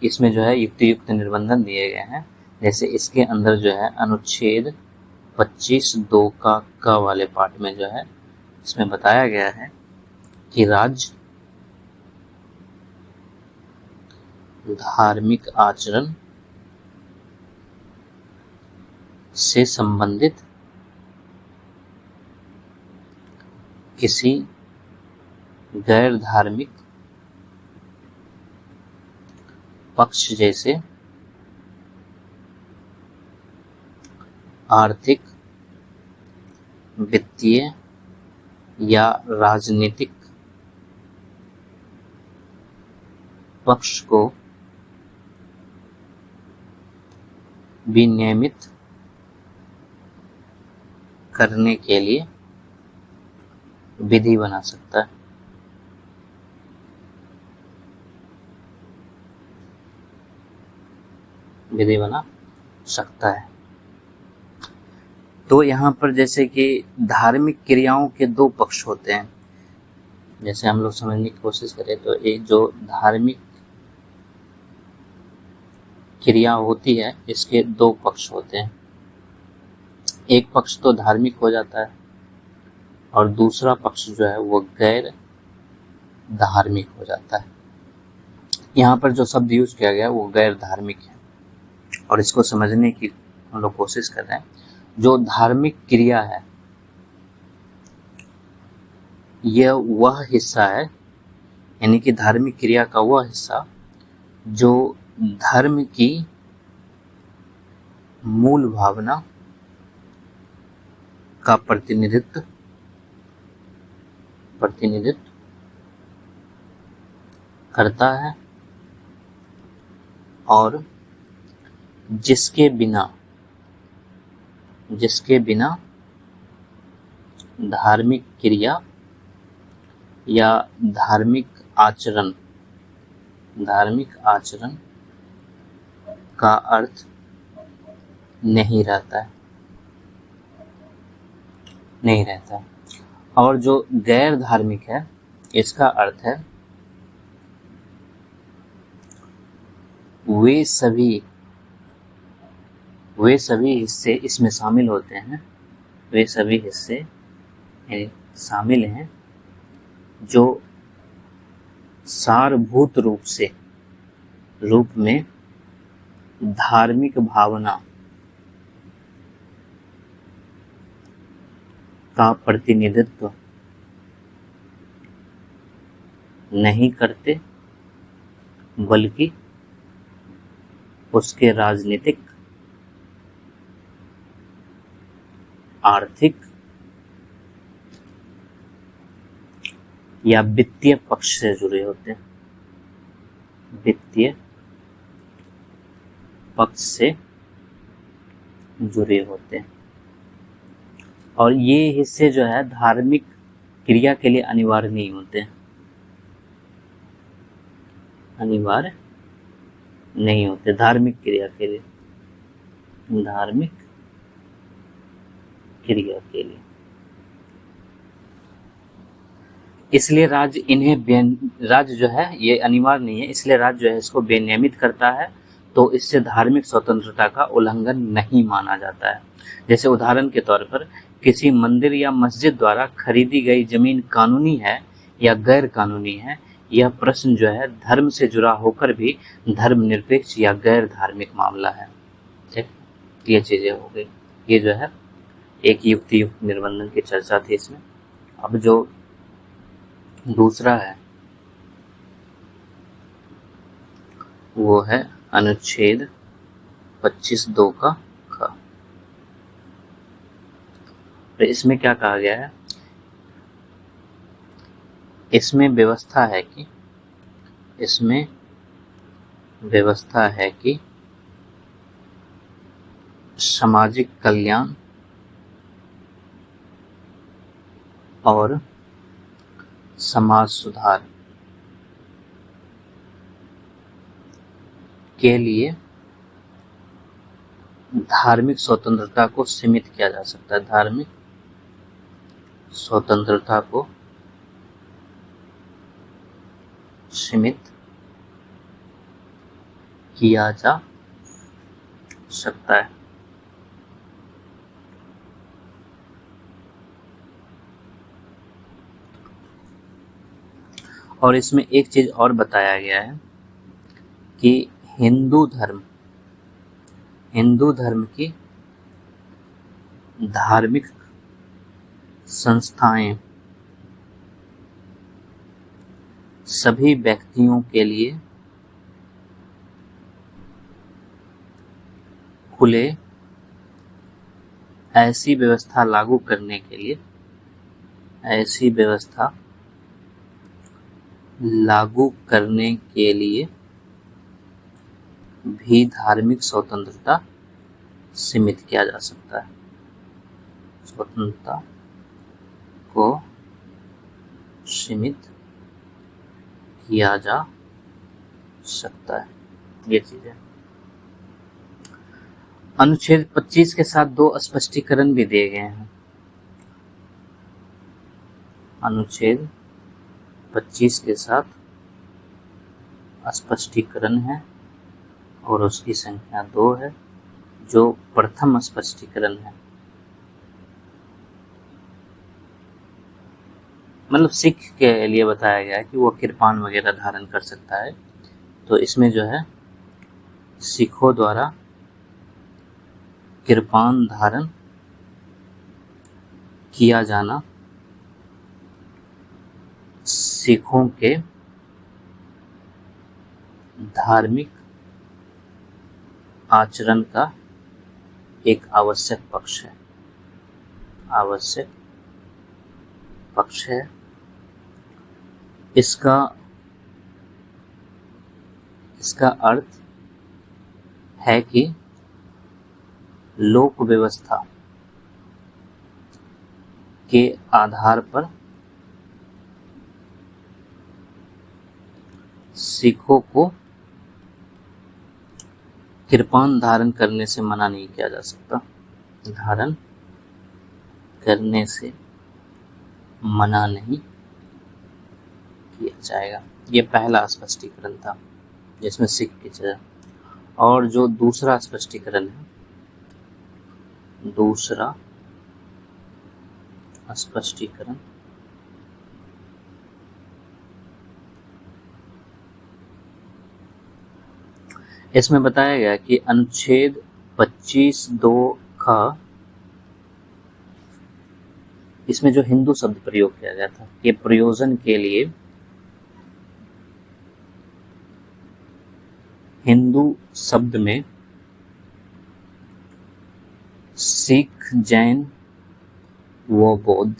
Speaker 1: इसमें जो है युक्त निर्बंधन दिए गए हैं। जैसे इसके अंदर जो है अनुच्छेद 25(2) का क वाले पार्ट में जो है इसमें बताया गया है कि राज्य धार्मिक आचरण से संबंधित किसी गैर धार्मिक पक्ष जैसे आर्थिक, वित्तीय या राजनीतिक पक्ष को विनियमित करने के लिए विधि बना सकता है। विधि बना सकता है। तो यहाँ पर जैसे कि धार्मिक क्रियाओं के 2 पक्ष होते हैं। जैसे हम लोग समझने की कोशिश करें तो एक जो धार्मिक क्रिया होती है इसके 2 पक्ष होते हैं। एक पक्ष तो धार्मिक हो जाता है और दूसरा पक्ष जो है वो गैर धार्मिक हो जाता है। यहाँ पर जो शब्द यूज किया गया वो गैर धार्मिक है और इसको समझने की हम लोग कोशिश कर रहे हैं। जो धार्मिक क्रिया है यह वह हिस्सा है, यानी कि धार्मिक क्रिया का वह हिस्सा जो धर्म की मूल भावना का प्रतिनिधित्व करता है और जिसके बिना धार्मिक क्रिया या धार्मिक आचरण का अर्थ नहीं रहता है। और जो गैर धार्मिक है इसका अर्थ है वे सभी हिस्से इसमें शामिल होते हैं, वे सभी हिस्से शामिल हैं जो सारभूत रूप में धार्मिक भावना का प्रतिनिधित्व नहीं करते बल्कि उसके राजनीतिक, आर्थिक या वित्तीय पक्ष से जुड़े होते हैं। वित्तीय पक्ष से जुड़े होते हैं। और ये हिस्से जो है धार्मिक क्रिया के लिए अनिवार्य नहीं होते, अनिवार्य नहीं होते धार्मिक क्रिया के लिए, धार्मिक क्रिया के लिए। इसलिए राज्य राज्य जो है ये अनिवार्य नहीं है, इसलिए राज्य जो है इसको विनियमित करता है, तो इससे धार्मिक स्वतंत्रता का उल्लंघन नहीं माना जाता है। जैसे उदाहरण के तौर पर किसी मंदिर या मस्जिद द्वारा खरीदी गई जमीन कानूनी है या गैर कानूनी है, यह प्रश्न जो है धर्म से जुड़ा होकर भी धर्मनिरपेक्ष या गैर धार्मिक मामला है। ठीक, ये चीजें हो गई। ये जो है एक युक्ति युक्त निर्बंधन की चर्चा थी इसमें। अब जो दूसरा है वो है अनुच्छेद 25(2) का ख। तो इसमें क्या कहा गया है, इसमें व्यवस्था है कि सामाजिक कल्याण और समाज सुधार के लिए धार्मिक स्वतंत्रता को सीमित किया जा सकता है, धार्मिक स्वतंत्रता को सीमित किया जा सकता है। और इसमें एक चीज और बताया गया है कि हिंदू धर्म की धार्मिक संस्थाएं सभी व्यक्तियों के लिए खुले, ऐसी व्यवस्था लागू करने के लिए भी धार्मिक स्वतंत्रता सीमित किया जा सकता है, स्वतंत्रता को सीमित किया जा सकता है। ये चीज है। अनुच्छेद 25 के साथ 2 स्पष्टीकरण भी दिए गए हैं। अनुच्छेद 25 के साथ स्पष्टीकरण है और उसकी संख्या 2 है। जो प्रथम स्पष्टीकरण है, मतलब सिख के लिए बताया गया है कि वो कृपान वगैरह धारण कर सकता है। तो इसमें जो है सिखों द्वारा कृपान धारण किया जाना सिखों के धार्मिक आचरण का एक आवश्यक पक्ष है। इसका अर्थ है कि लोक व्यवस्था के आधार पर सिखों को कृपान धारण करने से मना नहीं किया जा सकता, धारण करने से मना नहीं किया जाएगा। ये पहला स्पष्टीकरण था जिसमें सिख की जगह। और जो दूसरा स्पष्टीकरण है, दूसरा स्पष्टीकरण इसमें बताया गया कि अनुच्छेद 25(2) का इसमें जो हिंदू शब्द प्रयोग किया गया था के प्रयोजन के लिए हिंदू शब्द में सिख, जैन व बौद्ध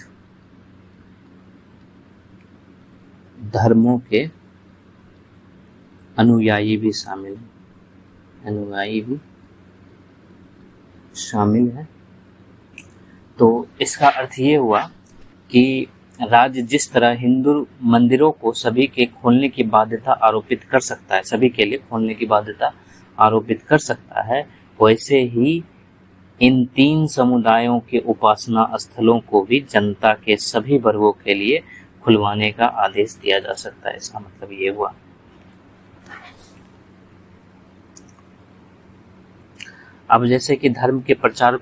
Speaker 1: धर्मों के अनुयायी भी शामिल है। तो इसका अर्थ ये हुआ कि राज्य जिस तरह हिंदू मंदिरों को सभी के खोलने की बाध्यता आरोपित कर सकता है, सभी के लिए खोलने की बाध्यता आरोपित कर सकता है, वैसे ही इन 3 समुदायों के उपासना स्थलों को भी जनता के सभी वर्गों के लिए खुलवाने का आदेश दिया जा सकता है। इसका मतलब ये हुआ। अब जैसे कि धर्म के प्रचार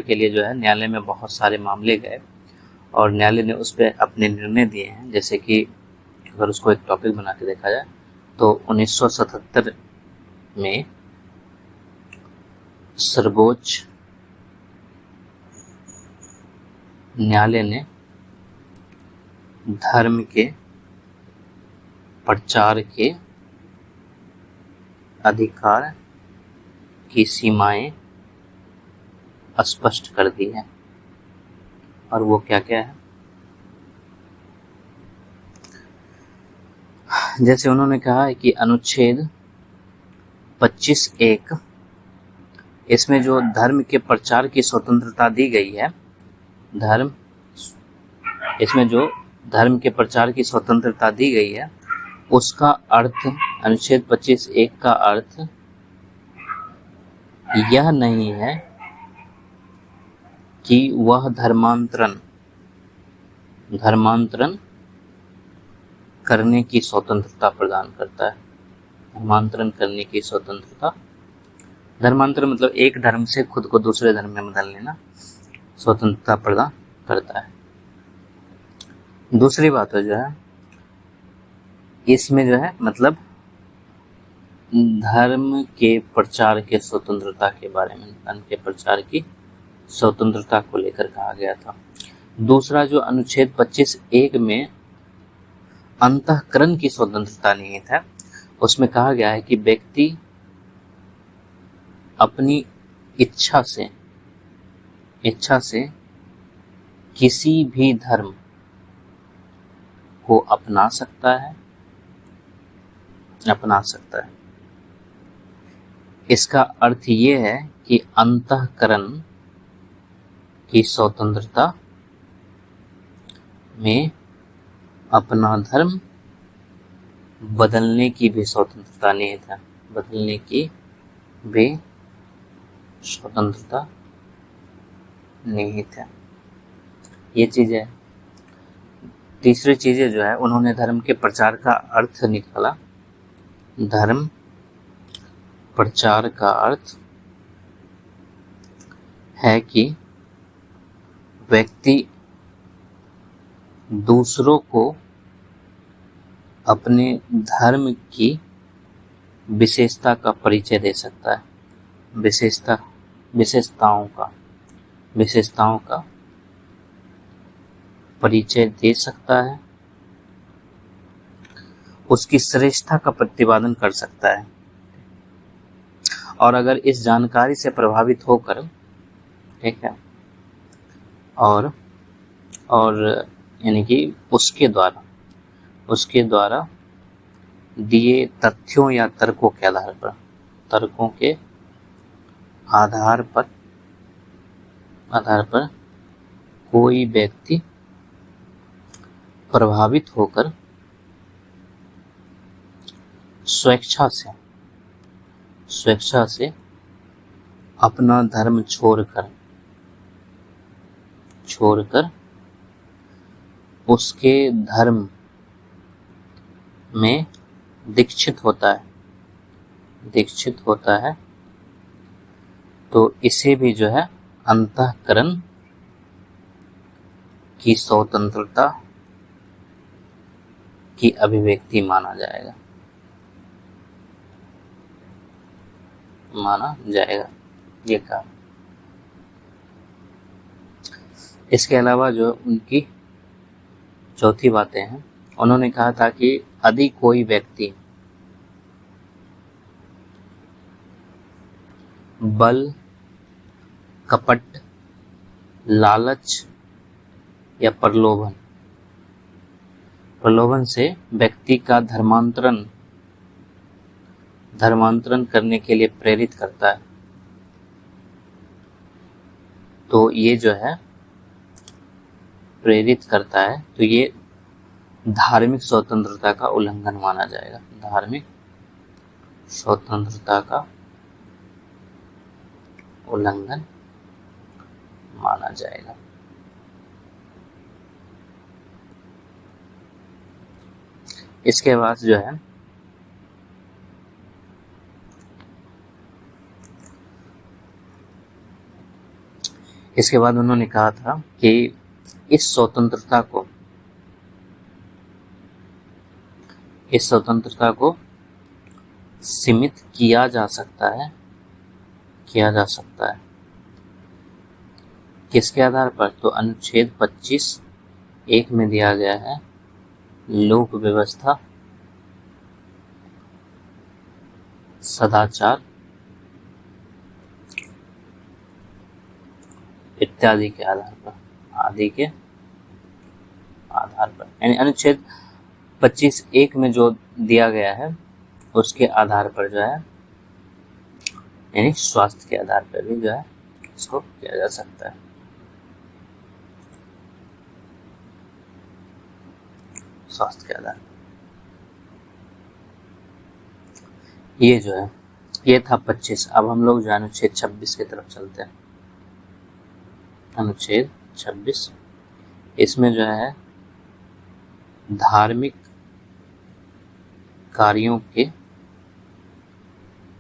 Speaker 1: के लिए जो है न्यायालय में बहुत सारे मामले गए और न्यायालय ने उस पर अपने निर्णय दिए हैं। जैसे कि अगर उसको एक टॉपिक बना के देखा जाए तो 1977 में सर्वोच्च न्यायालय ने धर्म के प्रचार के अधिकार की सीमाएं स्पष्ट कर दी है। और वो क्या क्या है, जैसे उन्होंने कहा है कि अनुच्छेद 25(1) इसमें जो धर्म के प्रचार की स्वतंत्रता दी गई है, इसमें जो धर्म के प्रचार की स्वतंत्रता दी गई है, उसका अर्थ अनुच्छेद 25(1) का अर्थ यह नहीं है कि वह धर्मांतरण करने की स्वतंत्रता प्रदान करता है। धर्मांतरण करने की स्वतंत्रता, धर्मांतरण मतलब एक धर्म से खुद को दूसरे धर्म में बदल लेना, स्वतंत्रता प्रदान करता है। दूसरी बात जो है इसमें जो है मतलब धर्म के प्रचार के स्वतंत्रता के बारे में, धर्म के प्रचार की स्वतंत्रता को लेकर कहा गया था। दूसरा जो अनुच्छेद 25(1) में अंतःकरण की स्वतंत्रता निहित है, उसमें कहा गया है कि व्यक्ति अपनी इच्छा से किसी भी धर्म को अपना सकता है। इसका अर्थ ये है कि अंतःकरण की स्वतंत्रता में अपना धर्म बदलने की भी स्वतंत्रता निहित है, बदलने की भी स्वतंत्रता निहित है। ये चीज है। तीसरी चीजें जो है उन्होंने धर्म के प्रचार का अर्थ निकाला। धर्म प्रचार का अर्थ है कि व्यक्ति दूसरों को अपने धर्म की विशेषता का परिचय दे सकता है, विशेषताओं का परिचय दे सकता है, उसकी श्रेष्ठता का प्रतिपादन कर सकता है। और अगर इस जानकारी से प्रभावित होकर, ठीक है, और यानी कि उसके द्वारा दिए तथ्यों या तर्कों के आधार पर कोई व्यक्ति प्रभावित होकर स्वेच्छा से अपना धर्म छोड़कर उसके धर्म में दीक्षित होता है तो इसे भी जो है अंतःकरण की स्वतंत्रता की अभिव्यक्ति माना जाएगा। ये कहा। इसके अलावा जो उनकी चौथी बातें हैं, उन्होंने कहा था कि यदि कोई व्यक्ति बल, कपट, लालच या प्रलोभन से व्यक्ति का धर्मांतरण करने के लिए प्रेरित करता है, तो ये जो है प्रेरित करता है, तो ये धार्मिक स्वतंत्रता का उल्लंघन माना जाएगा। धार्मिक स्वतंत्रता का उल्लंघन माना जाएगा। इसके बाद जो है इसके बाद उन्होंने कहा था कि इस स्वतंत्रता को सीमित किया जा सकता है किसके आधार पर? तो अनुच्छेद 25(1) में दिया गया है, लोक व्यवस्था, सदाचार इत्यादि के आधार पर, आदि के आधार पर, यानी अनुच्छेद 25(1) में जो दिया गया है उसके आधार पर जो है, यानी स्वास्थ्य के आधार पर भी जो है इसको किया जा सकता है। स्वास्थ्य के आधार पर ये जो है, ये था 25। अब हम लोग जो है अनुच्छेद 26 की तरफ चलते हैं। अनुच्छेद 26, इसमें जो है धार्मिक कार्यों के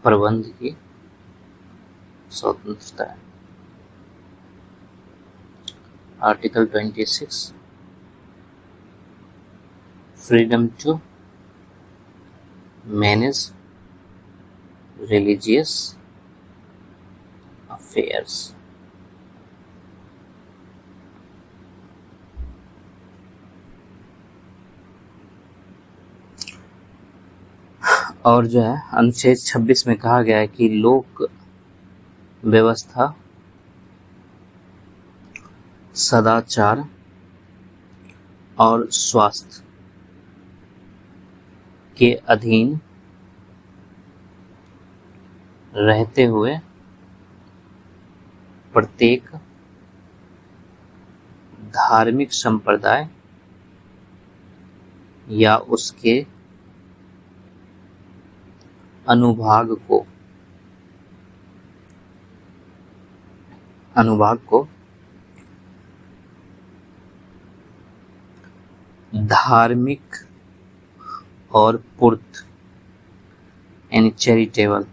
Speaker 1: प्रबंध की स्वतंत्रता है। Article 26, freedom to manage religious affairs. और जो है अनुच्छेद 26 में कहा गया है कि लोक व्यवस्था, सदाचार और स्वास्थ्य के अधीन रहते हुए प्रत्येक धार्मिक संप्रदाय या उसके अनुभाग को धार्मिक और पूर्त यानी चैरिटेबल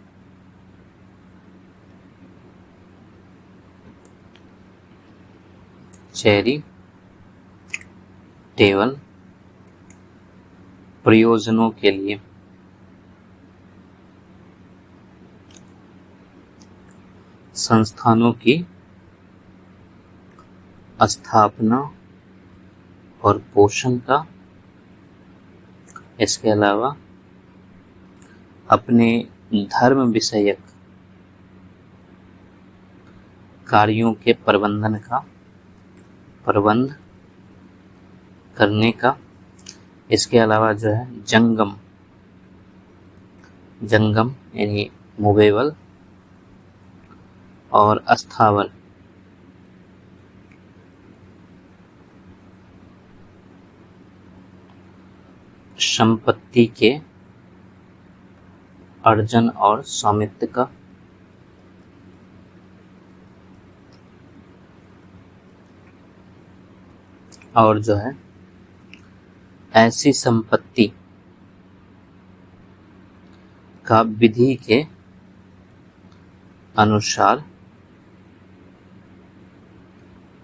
Speaker 1: प्रयोजनों के लिए संस्थानों की स्थापना और पोषण का, इसके अलावा अपने धर्म विषयक कार्यों के प्रबंध करने का, इसके अलावा जो है जंगम यानी मूवेबल और अस्थावर संपत्ति के अर्जन और स्वामित्व का, और जो है ऐसी संपत्ति का विधि के अनुसार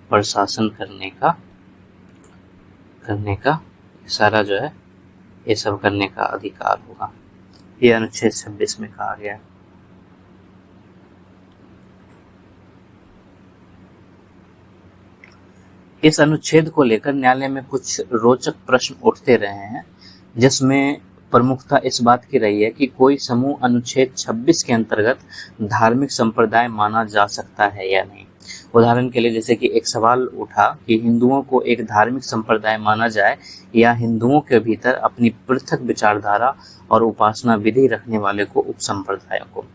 Speaker 1: प्रशासन करने का सारा जो है ये सब करने का अधिकार होगा। ये अनुच्छेद 26 में कहा गया है। इस अनुच्छेद को लेकर न्यायालय में कुछ रोचक प्रश्न उठते रहे हैं, जिसमें प्रमुखता इस बात की रही है कि कोई समूह अनुच्छेद 26 के अंतर्गत धार्मिक संप्रदाय माना जा सकता है या नहीं। उदाहरण के लिए जैसे कि एक सवाल उठा कि हिंदुओं को एक धार्मिक संप्रदाय माना जाए या हिंदुओं के भीतर अपनी पृथक विचारधारा और उपासना विधि रखने वाले को उपसंप्रदायों को।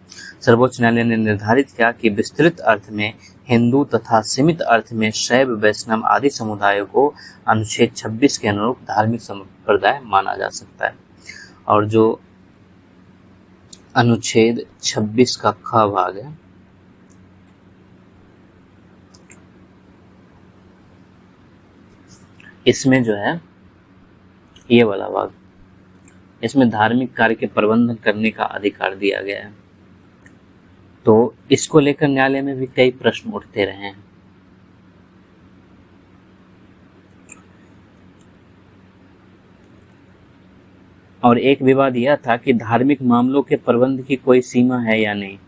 Speaker 1: सर्वोच्च न्यायालय ने निर्धारित किया कि विस्तृत अर्थ में हिंदू तथा सीमित अर्थ में शैव, वैष्णव आदि समुदायों को अनुच्छेद 26 के अनुरूप धार्मिक संप्रदाय माना जा सकता है। और जो अनुच्छेद 26 का ख भाग है, इसमें जो है ये वाला भाग, इसमें धार्मिक कार्य के प्रबंधन करने का अधिकार दिया गया है। तो इसको लेकर न्यायालय में भी कई प्रश्न उठते रहे हैं। और एक विवाद यह था कि धार्मिक मामलों के प्रबंध की कोई सीमा है या नहीं।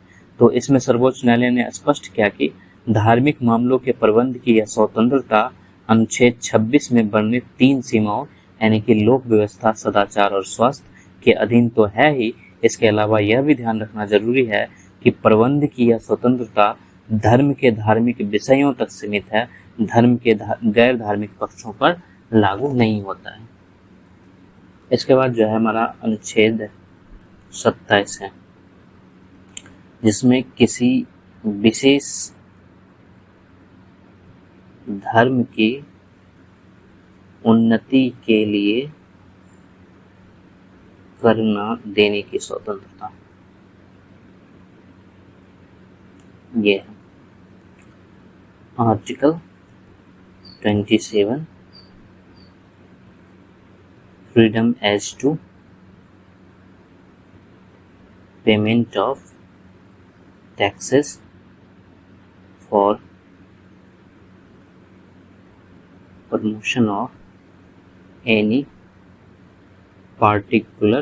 Speaker 1: तो इसमें सर्वोच्च न्यायालय ने स्पष्ट किया कि धार्मिक मामलों के प्रबंध की यह स्वतंत्रता अनुच्छेद 26 में वर्णित 3 सीमाओं यानी कि लोक व्यवस्था, सदाचार और स्वास्थ्य के अधीन तो है ही, इसके अलावा यह भी ध्यान रखना जरूरी है कि प्रबंध की यह स्वतंत्रता धर्म के धार्मिक विषयों तक सीमित है, धर्म के गैर धार्मिक पक्षों पर लागू नहीं होता है। इसके बाद जो है हमारा अनुच्छेद 27 है, जिसमें किसी विशेष धर्म की उन्नति के लिए करना देने की स्वतंत्रता, ये है article 27, freedom as to payment of taxes for promotion of any particular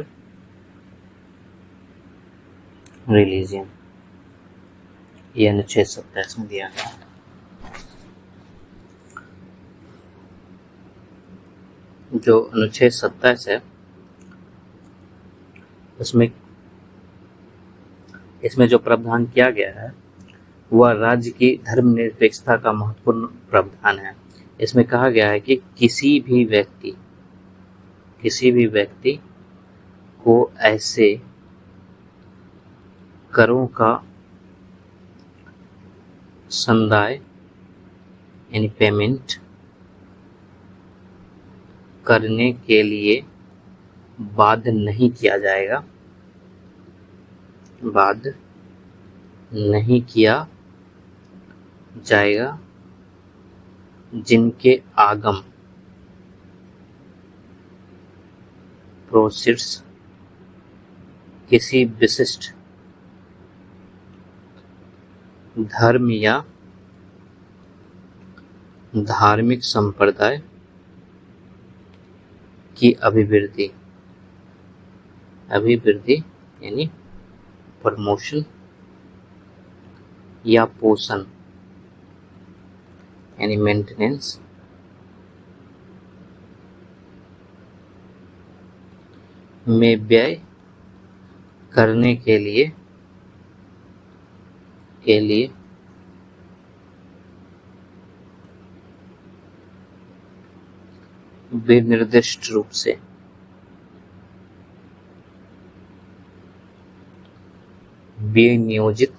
Speaker 1: religion, ये अनुच्छेद 27 में दिया गया। जो अनुच्छेद 27 है इसमें जो प्रावधान किया गया है वह राज्य की धर्मनिरपेक्षता का महत्वपूर्ण प्रावधान है। इसमें कहा गया है कि किसी भी व्यक्ति को ऐसे करों का संदाय यानी पेमेंट करने के लिए बाध्य नहीं किया जाएगा, बाध्य नहीं किया जाएगा जिनके आगम प्रोसीड्स किसी विशिष्ट धर्म या धार्मिक संप्रदाय की अभिवृद्धि यानी प्रमोशन या पोषण यानी मेंटेनेंस में व्यय करने के लिए विनिर्दिष्ट रूप से विनियोजित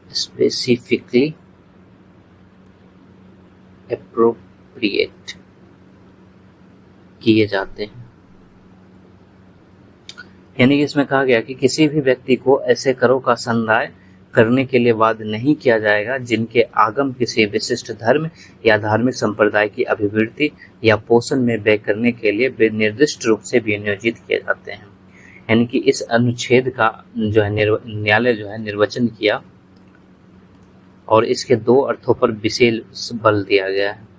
Speaker 1: स्पेसिफिकली एप्रोप्रिएट किए जाते हैं। यानी कि इसमें कहा गया कि किसी भी व्यक्ति को ऐसे करों का संदाय करने के लिए बाध्य नहीं किया जाएगा जिनके आगम किसी विशिष्ट धर्म या धार्मिक संप्रदाय की अभिवृद्धि या पोषण में व्यय करने के लिए निर्दिष्ट रूप से विनियोजित किए जाते हैं। यानी कि इस अनुच्छेद का जो है न्यायालय जो है निर्वचन किया और इसके दो अर्थों पर विशेष बल दिया गया है।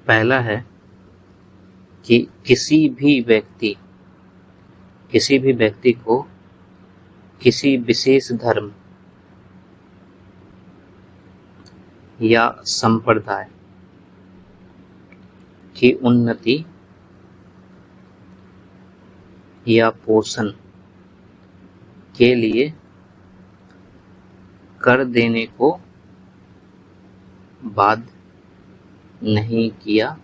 Speaker 1: पहला है कि किसी भी व्यक्ति को किसी विशेष धर्म या संप्रदाय की उन्नति या पोषण के लिए कर देने को बाध्य नहीं किया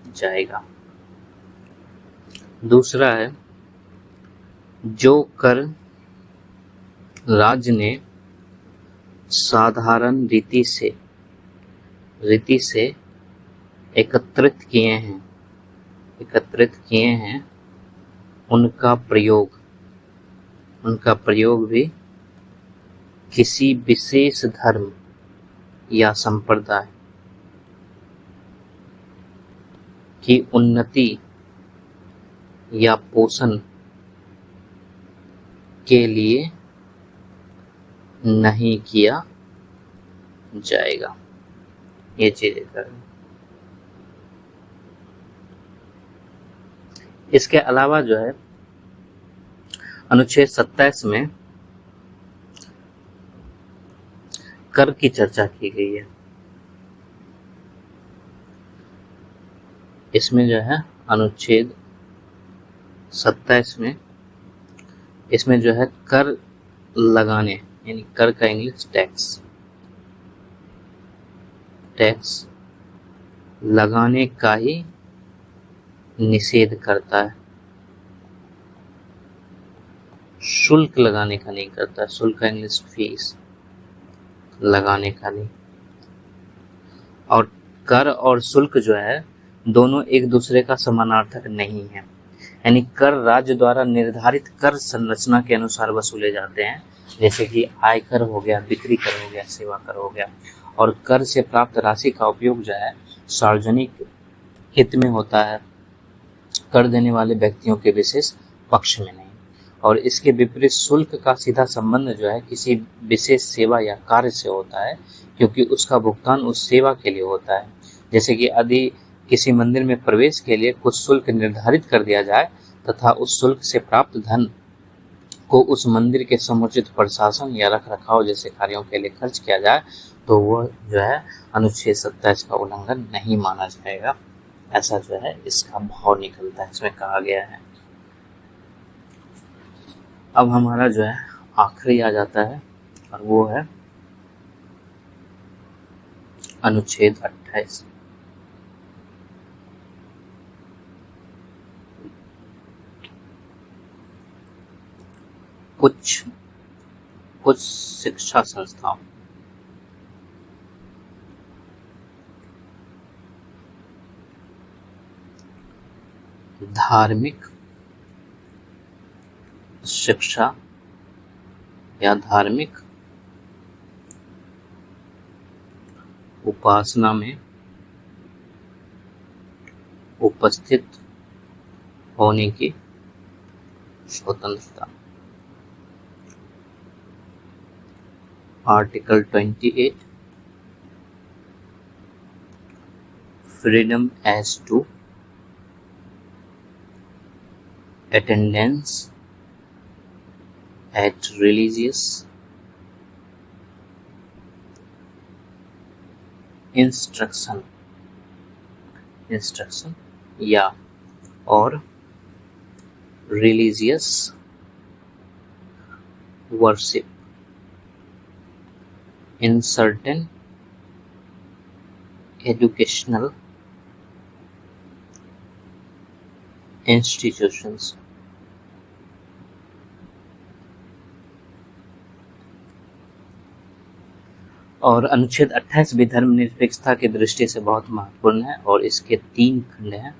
Speaker 1: जाएगा। दूसरा है, जो कर राज्य ने साधारण रीति से एकत्रित किए हैं उनका प्रयोग भी किसी विशेष धर्म या संप्रदाय की उन्नति या पोषण के लिए नहीं किया जाएगा। ये चीजें करें। इसके अलावा जो है अनुच्छेद 27 में कर की चर्चा की गई है। इसमें जो है अनुच्छेद 27 में इसमें जो है कर लगाने, यानी कर का इंग्लिश टैक्स लगाने का ही निषेध करता है, शुल्क लगाने का नहीं करता। शुल्क का इंग्लिश फीस, लगाने का नहीं। और कर और शुल्क जो है दोनों एक दूसरे का समानार्थक नहीं है, यानी कर राज्य द्वारा निर्धारित कर संरचना के अनुसार वसूले जाते हैं, जैसे कि आयकर हो गया, बिक्री कर हो गया, सेवा कर हो गया। और कर से प्राप्त राशि का उपयोग जो है सार्वजनिक हित में होता है, कर देने वाले व्यक्तियों के विशेष पक्ष में नहीं। और इसके विपरीत शुल्क का सीधा संबंध जो है किसी विशेष सेवा या कार्य से होता है, क्योंकि उसका भुगतान उस सेवा के लिए होता है। जैसे कि यदि किसी मंदिर में प्रवेश के लिए कुछ शुल्क निर्धारित कर दिया जाए तथा उस शुल्क से प्राप्त धन को उस मंदिर के समुचित प्रशासन या रख रखाव जैसे कार्यों के लिए खर्च किया जाए, तो वह जो है अनुच्छेद 27 का उल्लंघन नहीं माना जाएगा। ऐसा जो है इसका भाव निकलता है, इसमें कहा गया है। अब हमारा जो है आखिरी आ जाता है और वो है अनुच्छेद 28। कुछ शिक्षा संस्थाओं धार्मिक शिक्षा या धार्मिक उपासना में उपस्थित होने की स्वतंत्रता। Article 28 freedom as to attendance at religious instruction या और religious worship in certain educational institutions। और अनुच्छेद 28 भी धर्मनिरपेक्षता की दृष्टि से बहुत महत्वपूर्ण है और इसके 3 खंड हैं।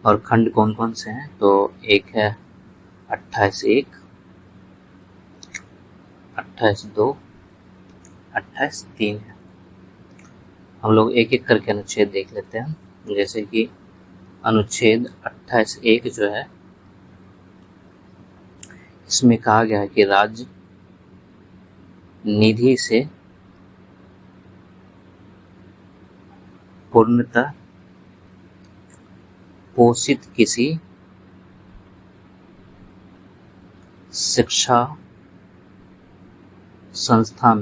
Speaker 1: और खंड कौन कौन से हैं? तो एक है 28(1), 28(2), 28(3 है। हम लोग एक एक करके अनुच्छेद देख लेते हैं। जैसे कि अनुच्छेद 28(1 जो है, इसमें कहा गया है कि राज्य निधि से पूर्णतः पोषित किसी शिक्षा संस्था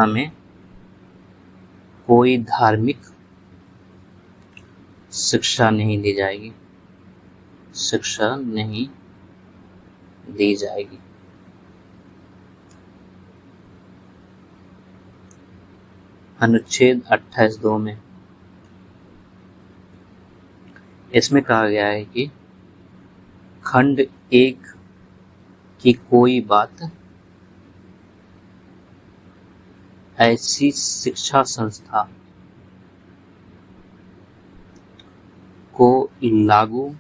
Speaker 1: में कोई धार्मिक शिक्षा नहीं दी जाएगी, शिक्षा नहीं दी जाएगी। अनुच्छेद 28(2) में इसमें कहा गया है कि खंड 1 की कोई बात ऐसी शिक्षा संस्था को लागू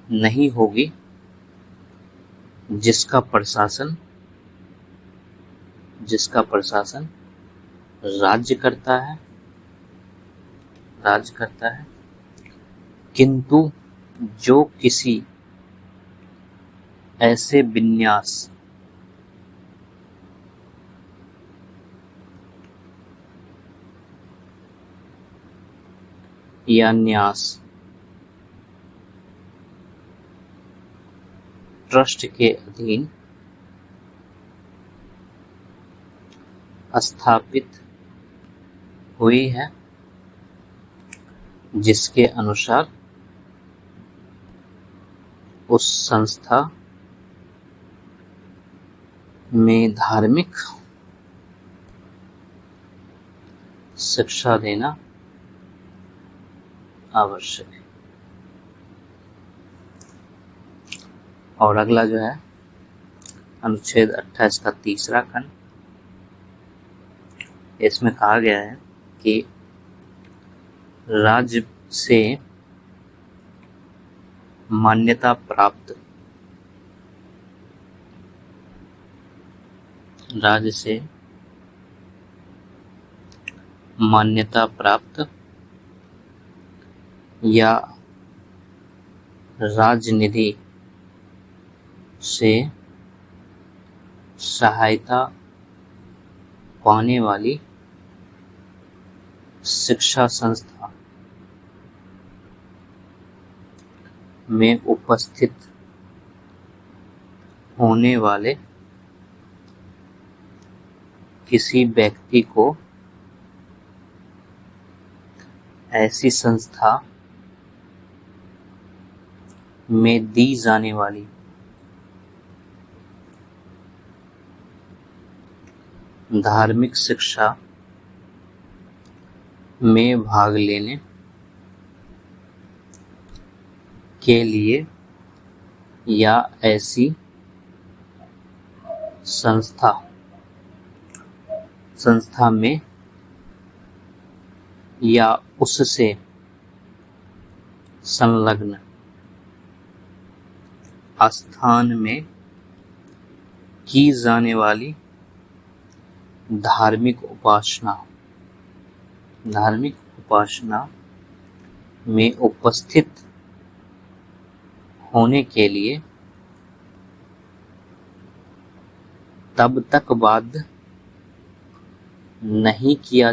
Speaker 1: नहीं होगी जिसका प्रशासन राज्य करता है, किंतु जो किसी ऐसे विन्यास या न्यास ट्रस्ट के अधीन स्थापित हुई है, जिसके अनुसार उस संस्था में धार्मिक शिक्षा देना आवश्यक है। और अगला जो है अनुच्छेद 28 का तीसरा खंड, इसमें कहा गया है कि राज्य से मान्यता प्राप्त या राजनिधि से सहायता पाने वाली शिक्षा संस्था में उपस्थित होने वाले किसी व्यक्ति को ऐसी संस्था में दी जाने वाली धार्मिक शिक्षा में भाग लेने के लिए या ऐसी संस्था में या उससे संलग्न स्थान में की जाने वाली धार्मिक उपासना में उपस्थित होने के लिए तब तक बाध्य नहीं किया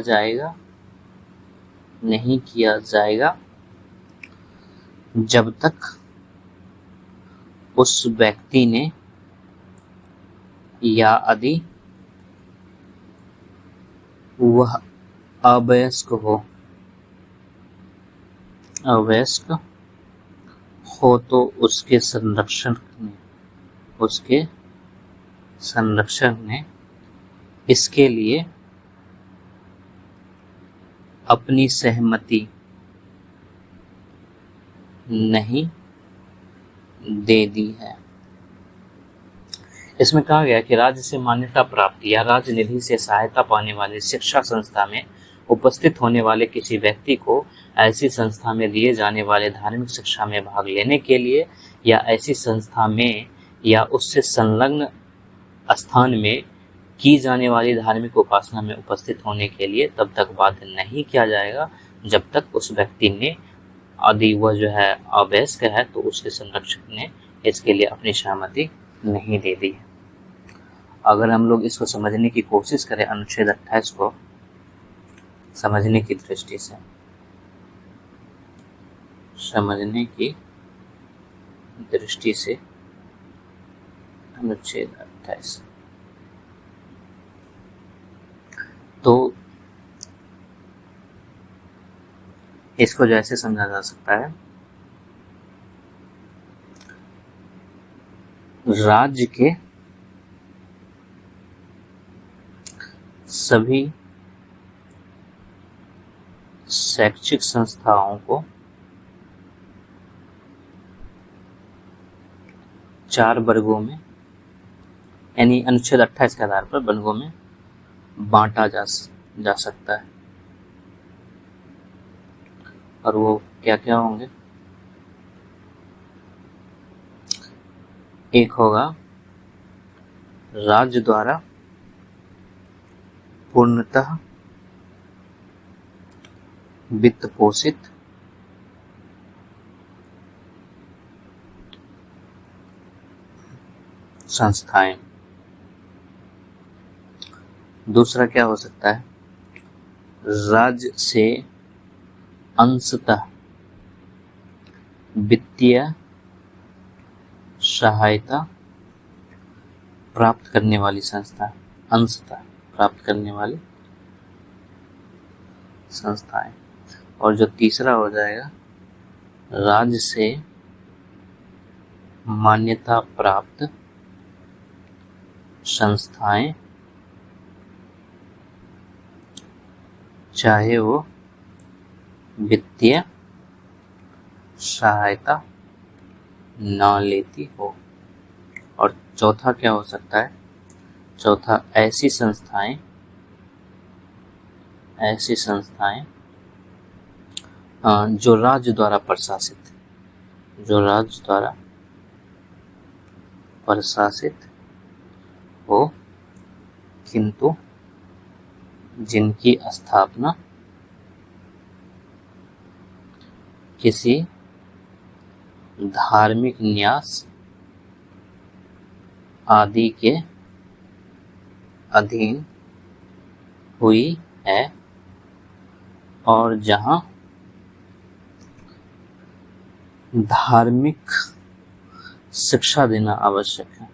Speaker 1: जाएगा जब तक उस व्यक्ति ने या यदि वह अवयस्क हो तो उसके संरक्षण ने इसके लिए अपनी सहमति नहीं दे दी है। इसमें कहा गया कि राज्य से मान्यता प्राप्त या राजनिधि से सहायता पाने वाली शिक्षा संस्था में उपस्थित होने वाले किसी व्यक्ति को ऐसी संस्था में दिए जाने वाले धार्मिक शिक्षा में भाग लेने के लिए या ऐसी संस्था में या उससे संलग्न स्थान में की जाने वाली धार्मिक उपासना में उपस्थित होने के लिए तब तक बाध्य नहीं किया जाएगा जब तक उस व्यक्ति ने, यदि वह जो है अवयस्क है तो उसके संरक्षक ने इसके लिए अपनी सहमति नहीं दे दी है। अगर हम लोग इसको समझने की कोशिश करें, अनुच्छेद 28 को समझने की दृष्टि से, अनुच्छेद 28। तो इसको जैसे समझा जा सकता है, राज्य के सभी शैक्षिक संस्थाओं को 4 वर्गों में, यानी अनुच्छेद 28 के आधार पर वर्गों में बांटा जा सकता है। और वो क्या क्या होंगे? एक होगा राज्य द्वारा पूर्णतः वित्त पोषित संस्थाएं। दूसरा क्या हो सकता है? राज्य से अंशतः वित्तीय सहायता प्राप्त करने वाली संस्था, अंशतः प्राप्त करने वाली संस्थाएं। और जो तीसरा हो जाएगा, राज्य से मान्यता प्राप्त संस्थाएं, चाहे वो वित्तीय सहायता न लेती हो। और चौथा क्या हो सकता है? चौथा ऐसी संस्थाएं जो राज्य द्वारा प्रशासित हो, किंतु जिनकी स्थापना किसी धार्मिक न्यास आदि के अधीन हुई है, और जहां धार्मिक शिक्षा देना आवश्यक है,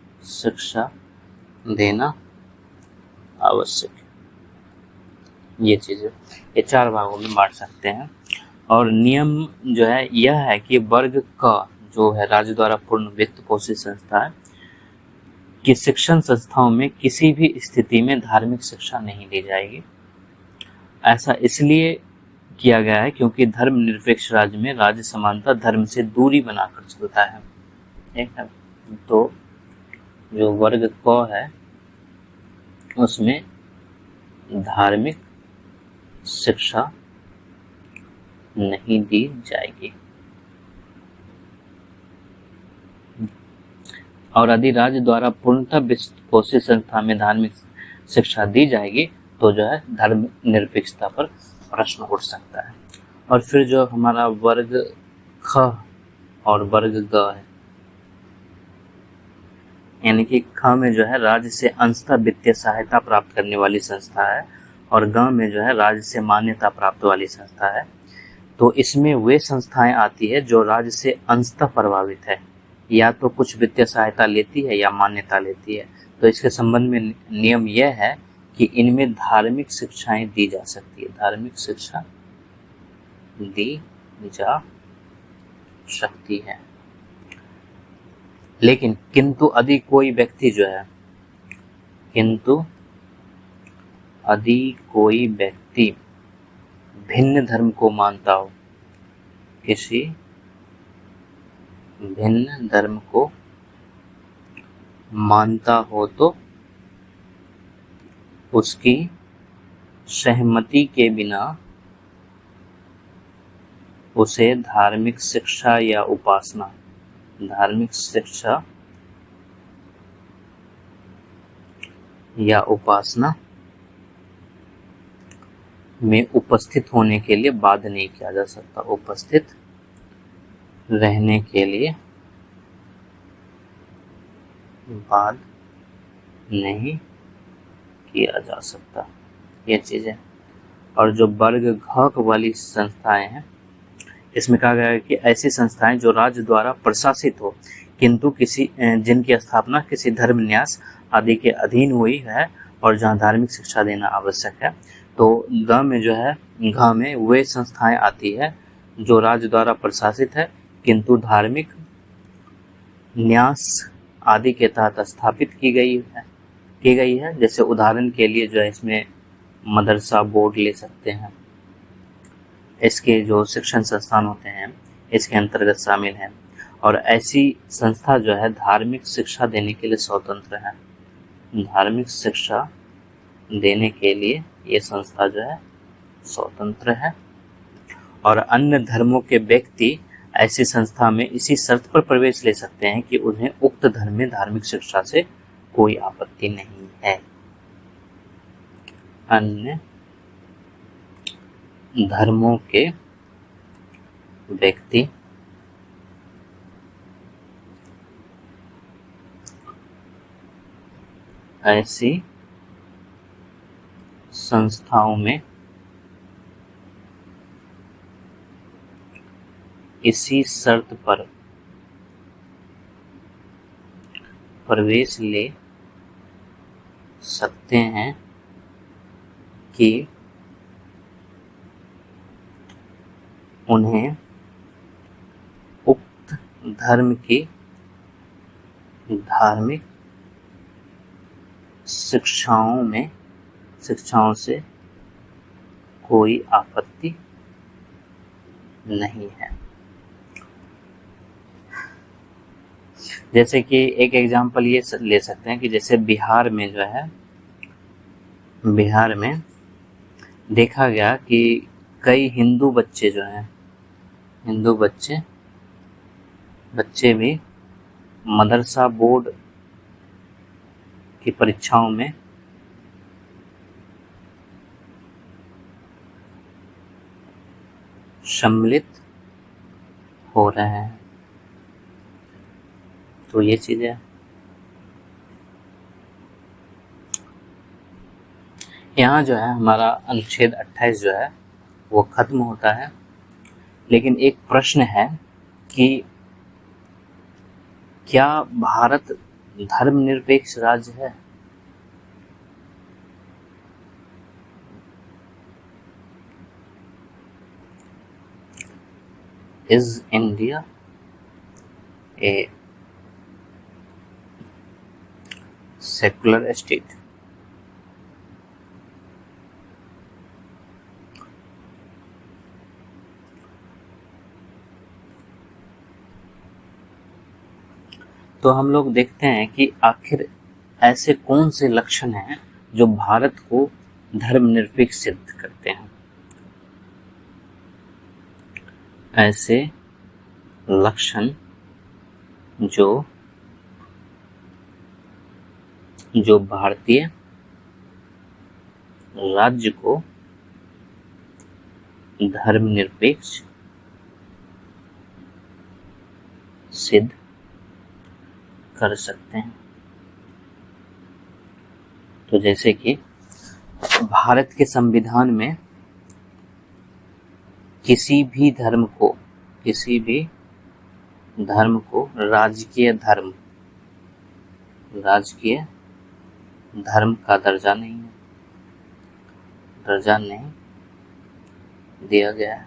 Speaker 1: ये चीजें, ये 4 भागों में बांट सकते हैं। और नियम जो है यह है कि वर्ग का जो है राज्य द्वारा पूर्ण वित्त पोषित संस्था है कि शिक्षण संस्थाओं में किसी भी स्थिति में धार्मिक शिक्षा नहीं दी जाएगी। ऐसा इसलिए किया गया है क्योंकि धर्मनिरपेक्ष राज्य में राज्य समानता धर्म से दूरी बनाकर चलता है। ठीक है, तो जो वर्ग क है उसमें धार्मिक शिक्षा नहीं दी जाएगी। और यदि राज्य द्वारा पूर्णतः वित्त पोषित संस्था में धार्मिक शिक्षा दी जाएगी तो जो है धर्म निरपेक्षता पर प्रश्न उठ सकता है। और फिर जो हमारा वर्ग ख और वर्ग ग है, यानी कि ख में जो है राज्य से अंशतः वित्तीय सहायता प्राप्त करने वाली संस्था है, और ग में जो है राज्य से मान्यता प्राप्त वाली संस्था है। तो इसमें वे संस्थाएं आती है जो राज्य से अंशतः प्रभावित है, या तो कुछ वित्तीय सहायता लेती है या मान्यता लेती है। तो इसके संबंध में नियम यह है कि इनमें धार्मिक शिक्षाएं दी जा सकती है, धार्मिक शिक्षा दी जा सकती है। लेकिन किंतु यदि कोई व्यक्ति जो है, यदि कोई व्यक्ति भिन्न धर्म को मानता हो, किसी भिन्न धर्म को मानता हो, तो उसकी सहमति के बिना उसे धार्मिक शिक्षा या उपासना में उपस्थित होने के लिए बाध्य नहीं किया जा सकता, उपस्थित रहने के लिए बाध्य नहीं किया जा सकता, ये चीजें। और जो वर्ग घ वाली संस्थाएं हैं, इसमें कहा गया है कि ऐसी संस्थाएं जो राज्य द्वारा प्रशासित हो किंतु जिनकी स्थापना किसी धर्म न्यास आदि के अधीन हुई है और जहां धार्मिक शिक्षा देना आवश्यक है। तो ग में जो है, घ में वे संस्थाएं आती है जो राज्य द्वारा प्रशासित है किंतु धार्मिक न्यास आदि के तहत स्थापित की गई है। जैसे उदाहरण के लिए जो है इसमें मदरसा बोर्ड ले सकते हैं, इसके जो शिक्षण संस्थान होते हैं इसके अंतर्गत शामिल हैं। और ऐसी संस्था जो है धार्मिक शिक्षा देने के लिए स्वतंत्र है। धार्मिक शिक्षा देने के लिए ये संस्था जो है स्वतंत्र है। और अन्य धर्मों के व्यक्ति ऐसी संस्था में इसी शर्त पर प्रवेश ले सकते हैं कि उन्हें उक्त धर्म में धार्मिक शिक्षा से कोई आपत्ति नहीं है। अन्य धर्मों के व्यक्ति ऐसी संस्थाओं में इसी शर्त पर प्रवेश ले सकते हैं कि उन्हें उक्त धर्म की धार्मिक शिक्षाओं से कोई आपत्ति नहीं है। जैसे कि एक एग्जाम्पल ये ले सकते हैं कि जैसे बिहार में जो है, बिहार में देखा गया कि कई हिंदू बच्चे जो हैं, हिंदू बच्चे भी मदरसा बोर्ड की परीक्षाओं में सम्मिलित हो रहे हैं। तो ये चीजें यहाँ जो है हमारा अनुच्छेद 28 जो है वो खत्म होता है। लेकिन एक प्रश्न है कि क्या भारत धर्मनिरपेक्ष राज्य है? Is India a secular state? तो हम लोग देखते हैं कि आखिर ऐसे कौन से लक्षण हैं जो भारत को धर्मनिरपेक्ष सिद्ध करते हैं। ऐसे लक्षण जो भारतीय राज्य को धर्मनिरपेक्ष सिद्ध कर सकते हैं। तो जैसे कि भारत के संविधान में किसी भी धर्म को राजकीय धर्म का दर्जा नहीं दिया गया है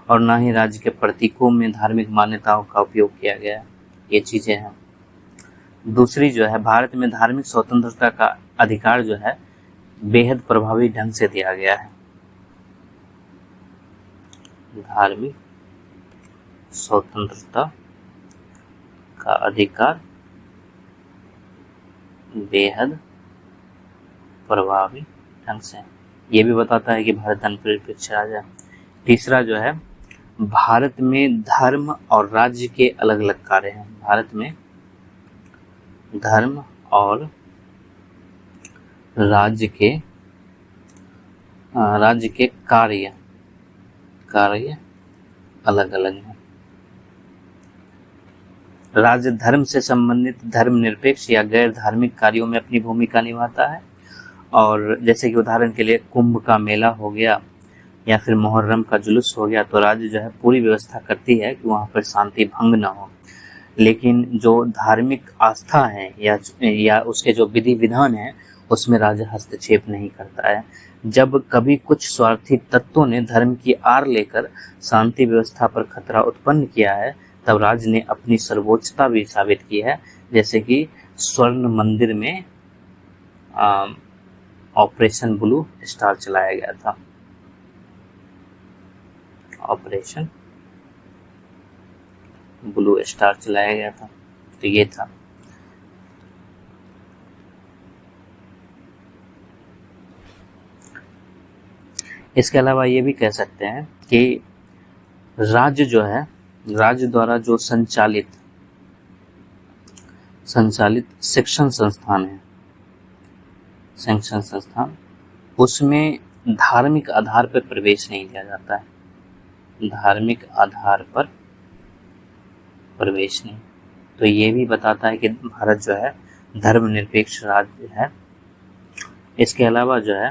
Speaker 1: और ना ही राज्य के प्रतीकों में धार्मिक मान्यताओं का उपयोग किया गया है। ये चीजें हैं। दूसरी जो है, भारत में धार्मिक स्वतंत्रता का अधिकार जो है बेहद प्रभावी ढंग से दिया गया है। धार्मिक स्वतंत्रता का अधिकार बेहद प्रभावी ढंग से, ये भी बताता है कि भारत धर्मनिरपेक्ष राज्य है। तीसरा जो है, भारत में धर्म और राज्य के अलग अलग कार्य हैं। भारत में धर्म और राज्य के कार्य अलग अलग हैं। राज्य धर्म से संबंधित धर्मनिरपेक्ष या गैर धार्मिक कार्यों में अपनी भूमिका निभाता है। और जैसे कि उदाहरण के लिए कुंभ का मेला हो गया, या फिर मुहर्रम का जुलूस हो गया, तो राज्य जो है पूरी व्यवस्था करती है कि वहाँ पर शांति भंग ना हो। लेकिन जो धार्मिक आस्था है या उसके जो विधि विधान है, उसमें राज्य हस्तक्षेप नहीं करता है। जब कभी कुछ स्वार्थी तत्वों ने धर्म की आड़ लेकर शांति व्यवस्था पर खतरा उत्पन्न किया है, तब राज्य ने अपनी सर्वोच्चता भी साबित की है। जैसे कि स्वर्ण मंदिर में ऑपरेशन ब्लू स्टार चलाया गया था। ऑपरेशन ब्लू स्टार चलाया गया था, तो ये था। इसके अलावा ये भी कह सकते हैं कि राज्य जो है, राज्य द्वारा जो संचालित शिक्षण संस्थान है, शिक्षण संस्थान, उसमें धार्मिक आधार पर प्रवेश नहीं दिया जाता है। धार्मिक आधार पर प्रवेश नहीं। तो ये भी बताता है कि भारत जो है धर्मनिरपेक्ष राज्य है। इसके अलावा जो है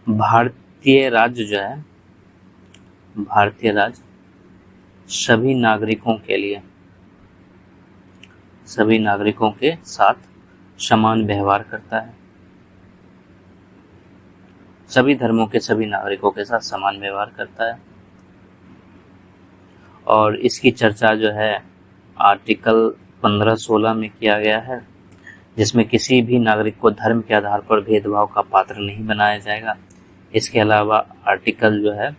Speaker 1: भारतीय राज्य जो है, भारतीय राज्य सभी नागरिकों के लिए, सभी नागरिकों के साथ समान व्यवहार करता है। सभी धर्मों के सभी नागरिकों के साथ समान व्यवहार करता है। और इसकी चर्चा जो है आर्टिकल 15-16 में किया गया है, जिसमें किसी भी नागरिक को धर्म के आधार पर भेदभाव का पात्र नहीं बनाया जाएगा। इसके अलावा आर्टिकल जो है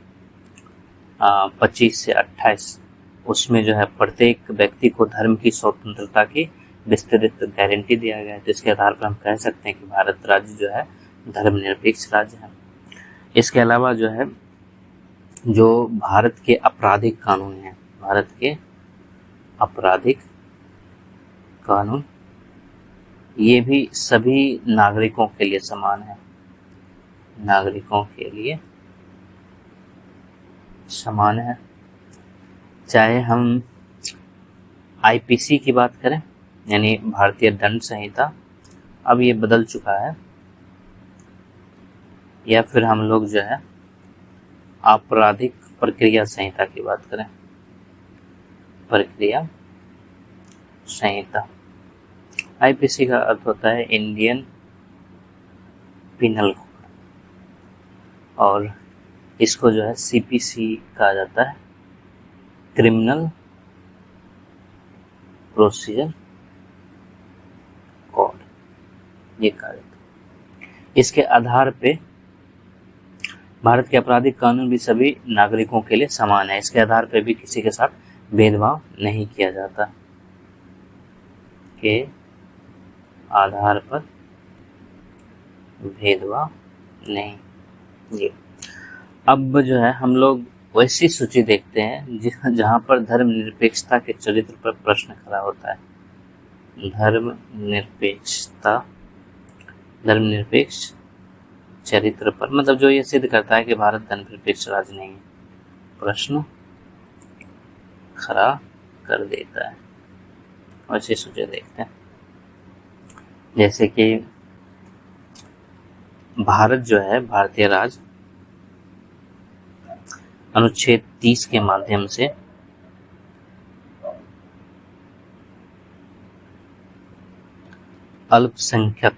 Speaker 1: 25 से 28, उसमें जो है प्रत्येक व्यक्ति को धर्म की स्वतंत्रता की विस्तृत गारंटी दिया गया है। तो इसके आधार पर हम कह सकते हैं कि भारत राज्य जो है धर्मनिरपेक्ष राज्य है। इसके अलावा जो है जो भारत के आपराधिक कानून हैं, भारत के आपराधिक कानून, ये भी सभी नागरिकों के लिए समान है। नागरिकों के लिए समान है। चाहे हम आईपीसी की बात करें, यानी भारतीय दंड संहिता, अब ये बदल चुका है, या फिर हम लोग जो है आपराधिक प्रक्रिया संहिता की बात करें, प्रक्रिया संहिता। आईपीसी का अर्थ होता है इंडियन पिनल कोड, और इसको जो है सीपीसी कहा जाता है, क्रिमिनल प्रोसीजर कोड, ये कहा जाता है। इसके आधार पे भारत के आपराधिक कानून भी सभी नागरिकों के लिए समान है। इसके आधार पे भी किसी के साथ भेदभाव नहीं किया जाता। के आधार पर भेदभाव नहीं। ये अब जो है हम लोग वैसी सूची देखते हैं जहां पर धर्मनिरपेक्षता के चरित्र पर प्रश्न खड़ा होता है। धर्मनिरपेक्ष चरित्र पर, मतलब जो ये सिद्ध करता है कि भारत धर्मनिरपेक्ष राज्य नहीं है, प्रश्न खड़ा कर देता है। वैसी सूची देखते हैं, जैसे कि भारत जो है, भारतीय राज्य अनुच्छेद 30 के माध्यम से अल्पसंख्यक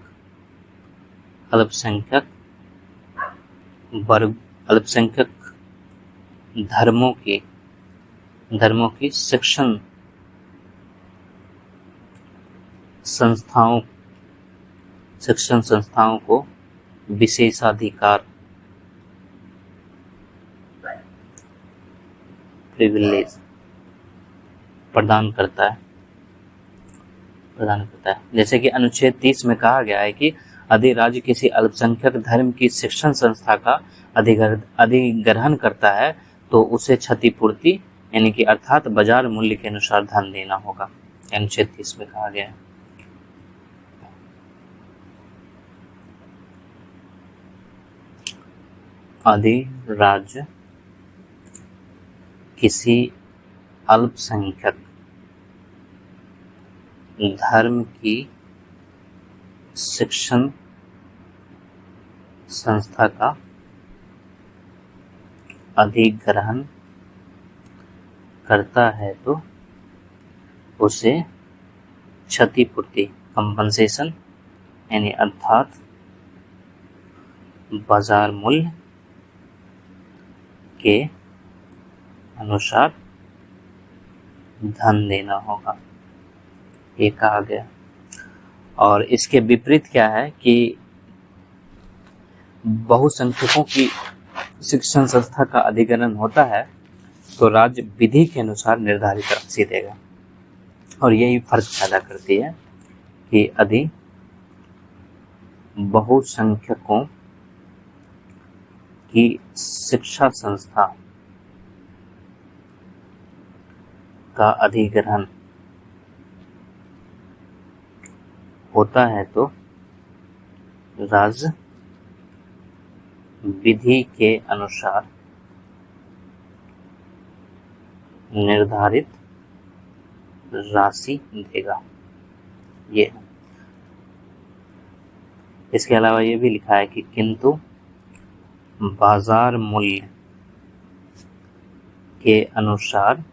Speaker 1: वर्ग, अल्पसंख्यक धर्मों की शिक्षण संस्थाओं को विशेषाधिकार, प्रिविलेज प्रदान करता है। जैसे कि अनुच्छेद 30 में कहा गया है कि यदि राज्य किसी अल्पसंख्यक धर्म की शिक्षण संस्था का अधिग्रहण करता है तो उसे क्षतिपूर्ति, यानी कि अर्थात बाजार मूल्य के अनुसार धन देना होगा। अनुच्छेद 30 में कहा गया है। यदि राज्य किसी अल्पसंख्यक धर्म की शिक्षण संस्था का अधिग्रहण करता है तो उसे क्षतिपूर्ति कंपनसेशन यानी अर्थात बाजार मूल्य के अनुसार धन देना होगा, ये कहा गया। और इसके विपरीत क्या है कि बहुसंख्यकों की शिक्षण संस्था का अधिग्रहण होता है तो राज्य विधि के अनुसार निर्धारित राशि देगा। और यही फर्क पैदा करती है कि यदि बहुसंख्यकों की शिक्षा संस्था का अधिग्रहण होता है तो राज्य विधि के अनुसार निर्धारित राशि देगा। ये इसके अलावा ये भी लिखा है कि किंतु बाजार मूल्य के अनुसार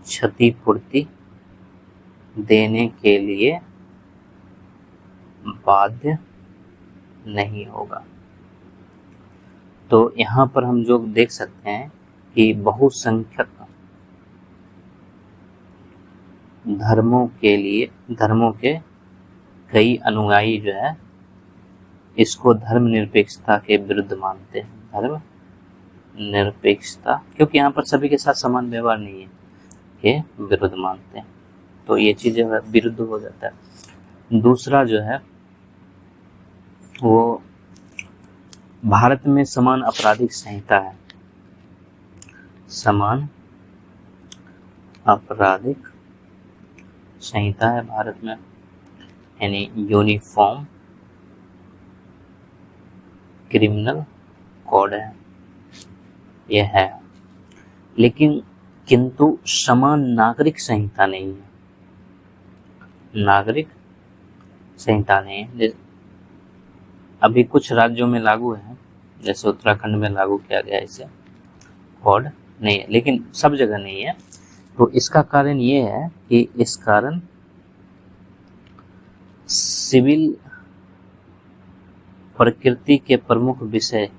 Speaker 1: क्षतिपूर्ति देने के लिए बाध्य नहीं होगा। तो यहाँ पर हम जो देख सकते हैं कि बहुसंख्यक धर्मों के कई अनुयायी जो है इसको धर्मनिरपेक्षता के विरुद्ध मानते हैं। धर्म निरपेक्षता, क्योंकि यहाँ पर सभी के साथ समान व्यवहार नहीं है, के विरुद्ध मानते हैं, तो ये चीजें विरुद्ध हो जाता है। दूसरा जो है वो भारत में समान आपराधिक संहिता है। समान आपराधिक संहिता है भारत में, यानी यूनिफॉर्म क्रिमिनल कोड है, यह है। लेकिन किंतु समान नागरिक संहिता नहीं है। नागरिक संहिता नहीं है। अभी कुछ राज्यों में लागू है, जैसे उत्तराखंड में लागू किया गया इसे कोड नहीं है, लेकिन सब जगह नहीं है। तो इसका कारण ये है कि इस कारण सिविल प्रकृति के प्रमुख विषय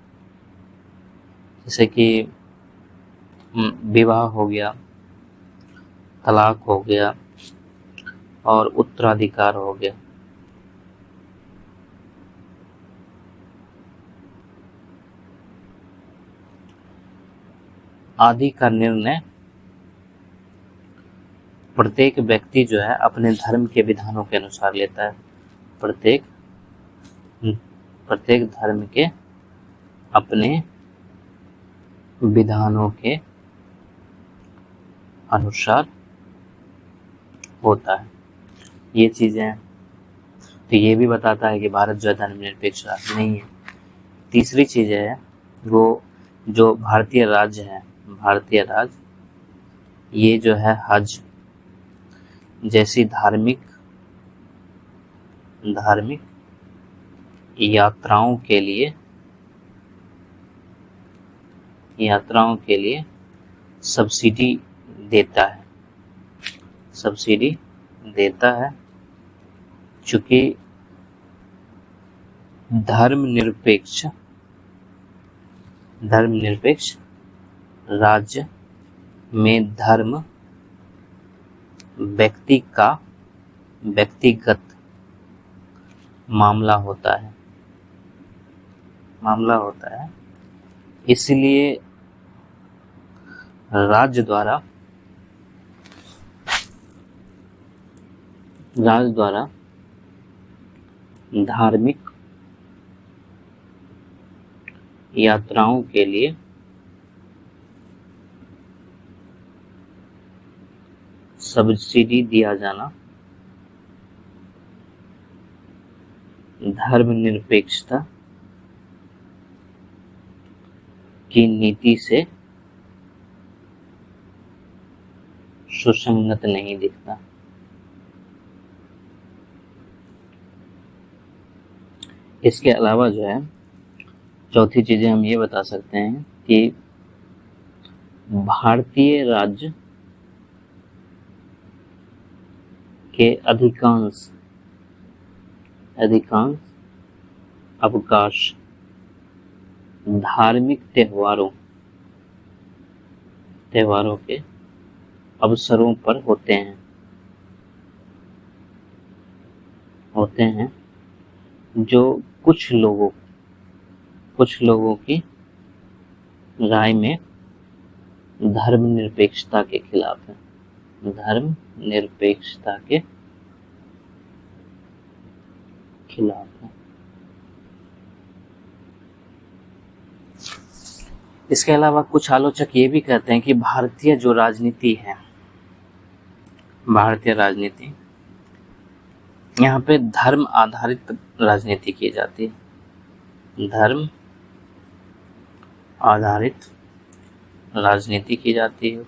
Speaker 1: जैसे कि विवाह हो गया, तलाक हो गया और उत्तराधिकार हो गया, आदि का निर्णय प्रत्येक व्यक्ति जो है अपने धर्म के विधानों के अनुसार लेता है। प्रत्येक धर्म के अपने विधानों के अनुसार होता है। ये चीजें तो ये भी बताता है कि भारत जो है धर्मनिरपेक्ष राज्य नहीं है। तीसरी चीज है वो जो भारतीय राज्य है, भारतीय राज्य ये जो है हज जैसी धार्मिक यात्राओं के लिए सब्सिडी देता है, चूंकि धर्मनिरपेक्ष राज्य में धर्म व्यक्तिगत मामला होता है। इसलिए राज्य द्वारा धार्मिक यात्राओं के लिए सब्सिडी दिया जाना धर्मनिरपेक्षता की नीति से सुसंगत नहीं दिखता। इसके अलावा जो है चौथी चीजें हम ये बता सकते हैं कि भारतीय राज्य के अधिकांश अवकाश धार्मिक त्योहारों के अवसरों पर होते हैं जो कुछ लोगों की राय में धर्मनिरपेक्षता के खिलाफ है। धर्मनिरपेक्षता के खिलाफ है। इसके अलावा कुछ आलोचक ये भी कहते हैं कि भारतीय राजनीति यहाँ पे धर्म आधारित राजनीति की जाती है। धर्म आधारित राजनीति की जाती है,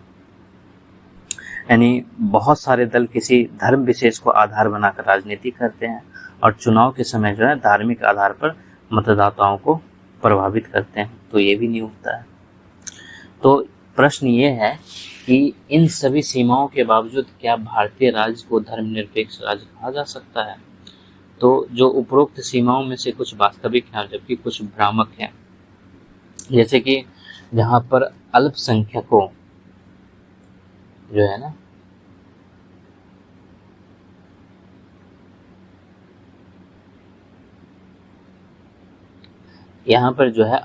Speaker 1: यानी बहुत सारे दल किसी धर्म विशेष को आधार बनाकर राजनीति करते हैं और चुनाव के समय जो है धार्मिक आधार पर मतदाताओं को प्रभावित करते हैं। तो ये भी नहीं होता है। तो प्रश्न ये है कि इन सभी सीमाओं के बावजूद क्या भारतीय राज्य को धर्मनिरपेक्ष राज्य कहा जा सकता है? तो जो उपरोक्त सीमाओं में से कुछ वास्तविक हैं जबकि कुछ भ्रामक हैं। जैसे कि जहां पर अल्पसंख्यकों जो है ना यहाँ पर जो है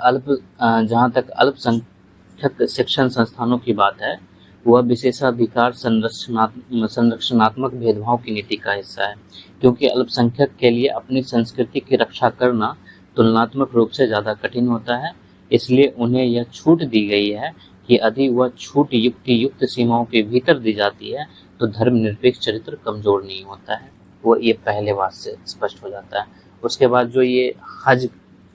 Speaker 1: जहां तक अल्पसंख्यक शिक्षण संस्थानों की बात है, वह विशेषाधिकार संरक्षणात्मक भेदभाव की नीति का हिस्सा है, क्योंकि अल्पसंख्यक के लिए अपनी संस्कृति की रक्षा करना तुलनात्मक रूप से ज़्यादा कठिन होता है। इसलिए उन्हें यह छूट दी गई है कि यदि वह छूट युक्त सीमाओं के भीतर दी जाती है तो धर्मनिरपेक्ष चरित्र कमजोर नहीं होता है। वो ये पहले बात से स्पष्ट हो जाता है। उसके बाद जो ये हज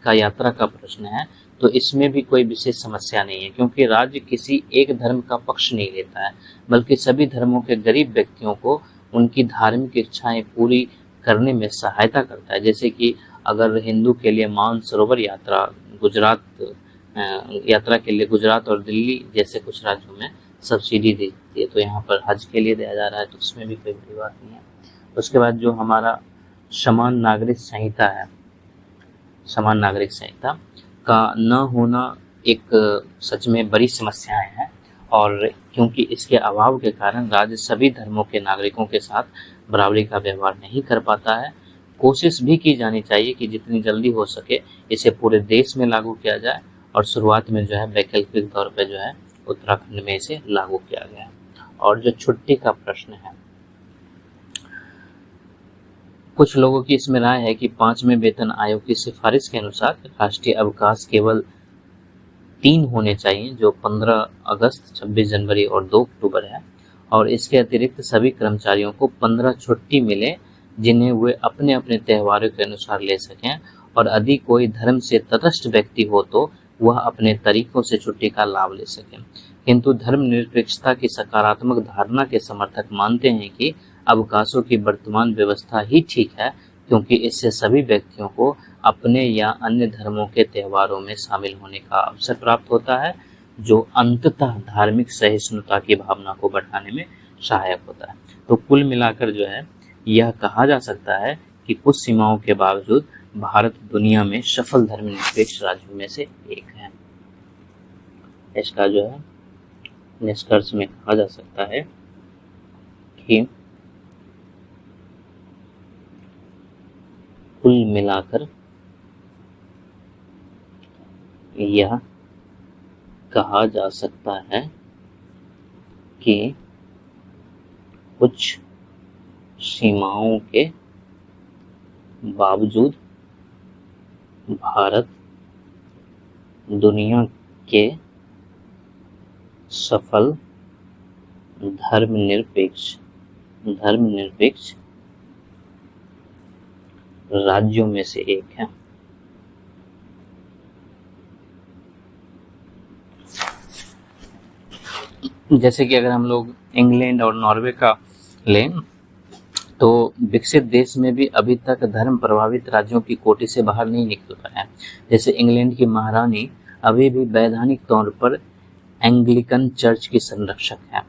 Speaker 1: का यात्रा का प्रश्न है, तो इसमें भी कोई विशेष समस्या नहीं है, क्योंकि राज्य किसी एक धर्म का पक्ष नहीं लेता है, बल्कि सभी धर्मों के गरीब व्यक्तियों को उनकी धार्मिक इच्छाएं पूरी करने में सहायता करता है। जैसे कि अगर हिंदू के लिए मानसरोवर यात्रा के लिए गुजरात और दिल्ली जैसे कुछ राज्यों में सब्सिडी देती है, तो यहाँ पर हज के लिए दिया जा रहा है, तो उसमें भी कोई बड़ी बात नहीं है। उसके बाद जो हमारा समान नागरिक संहिता है, समान नागरिक संहिता का न होना एक सच में बड़ी समस्याएं हैं, और क्योंकि इसके अभाव के कारण राज्य सभी धर्मों के नागरिकों के साथ बराबरी का व्यवहार नहीं कर पाता है। कोशिश भी की जानी चाहिए कि जितनी जल्दी हो सके इसे पूरे देश में लागू किया जाए, और शुरुआत में जो है वैकल्पिक तौर पे जो है उत्तराखंड में इसे लागू किया गया है। और जो छुट्टी का प्रश्न है, कुछ लोगों की इसमें राय है कि 5वें वेतन आयोग की सिफारिश के अनुसार राष्ट्रीय अवकाश केवल 3 होने चाहिए, जो 15 अगस्त, 26 जनवरी और 2 अक्टूबर है, और इसके अतिरिक्त सभी कर्मचारियों को 15 छुट्टी मिले जिन्हें वे अपने अपने त्योहारों के अनुसार ले सकें, और यदि कोई धर्म से तटस्थ व्यक्ति हो तो वह अपने तरीकों से छुट्टी का लाभ ले सके। किंतु धर्मनिरपेक्षता की सकारात्मक धारणा के समर्थक मानते हैं कि अवकाशों की वर्तमान व्यवस्था ही ठीक है, क्योंकि इससे सभी व्यक्तियों को अपने या अन्य धर्मों के त्योहारों में शामिल होने का अवसर प्राप्त होता है, जो अंततः धार्मिक सहिष्णुता की भावना को बढ़ाने में सहायक होता है। तो कुल मिलाकर जो है यह कहा जा सकता है कि कुछ सीमाओं के बावजूद भारत दुनिया में सफल धर्मनिरपेक्ष राज्यों में से एक है। इसका जो है निष्कर्ष में कहा जा सकता है कि कुल मिलाकर यह कहा जा सकता है कि कुछ सीमाओं के बावजूद भारत दुनिया के सफल धर्मनिरपेक्ष राज्यों में से एक है। जैसे कि अगर हम लोग इंग्लैंड और नॉर्वे का लें, तो विकसित देश में भी अभी तक धर्म प्रभावित राज्यों की कोटि से बाहर नहीं निकल पाए हैं। जैसे इंग्लैंड की महारानी अभी भी वैधानिक तौर पर एंग्लिकन चर्च की संरक्षक है,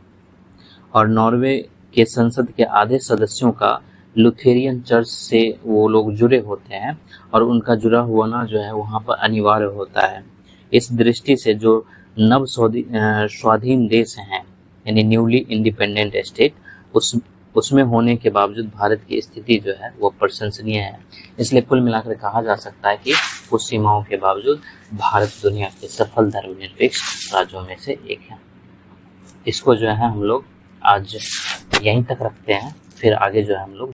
Speaker 1: और नॉर्वे के संसद के आधे सदस्यों का लुथेरियन चर्च से वो लोग जुड़े होते हैं, और उनका जुड़ा होना जो है वहाँ पर अनिवार्य होता है। इस दृष्टि से जो नव स्वाधीन देश हैं, यानी न्यूली इंडिपेंडेंट स्टेट, उसमें होने के बावजूद भारत की स्थिति जो है वो प्रशंसनीय है। इसलिए कुल मिलाकर कहा जा सकता है कि कुछ सीमाओं के बावजूद भारत दुनिया के सफल धर्मनिरपेक्ष राज्यों में से एक है। इसको जो है हम लोग आज यहीं तक रखते हैं, फिर आगे जो है हम लोग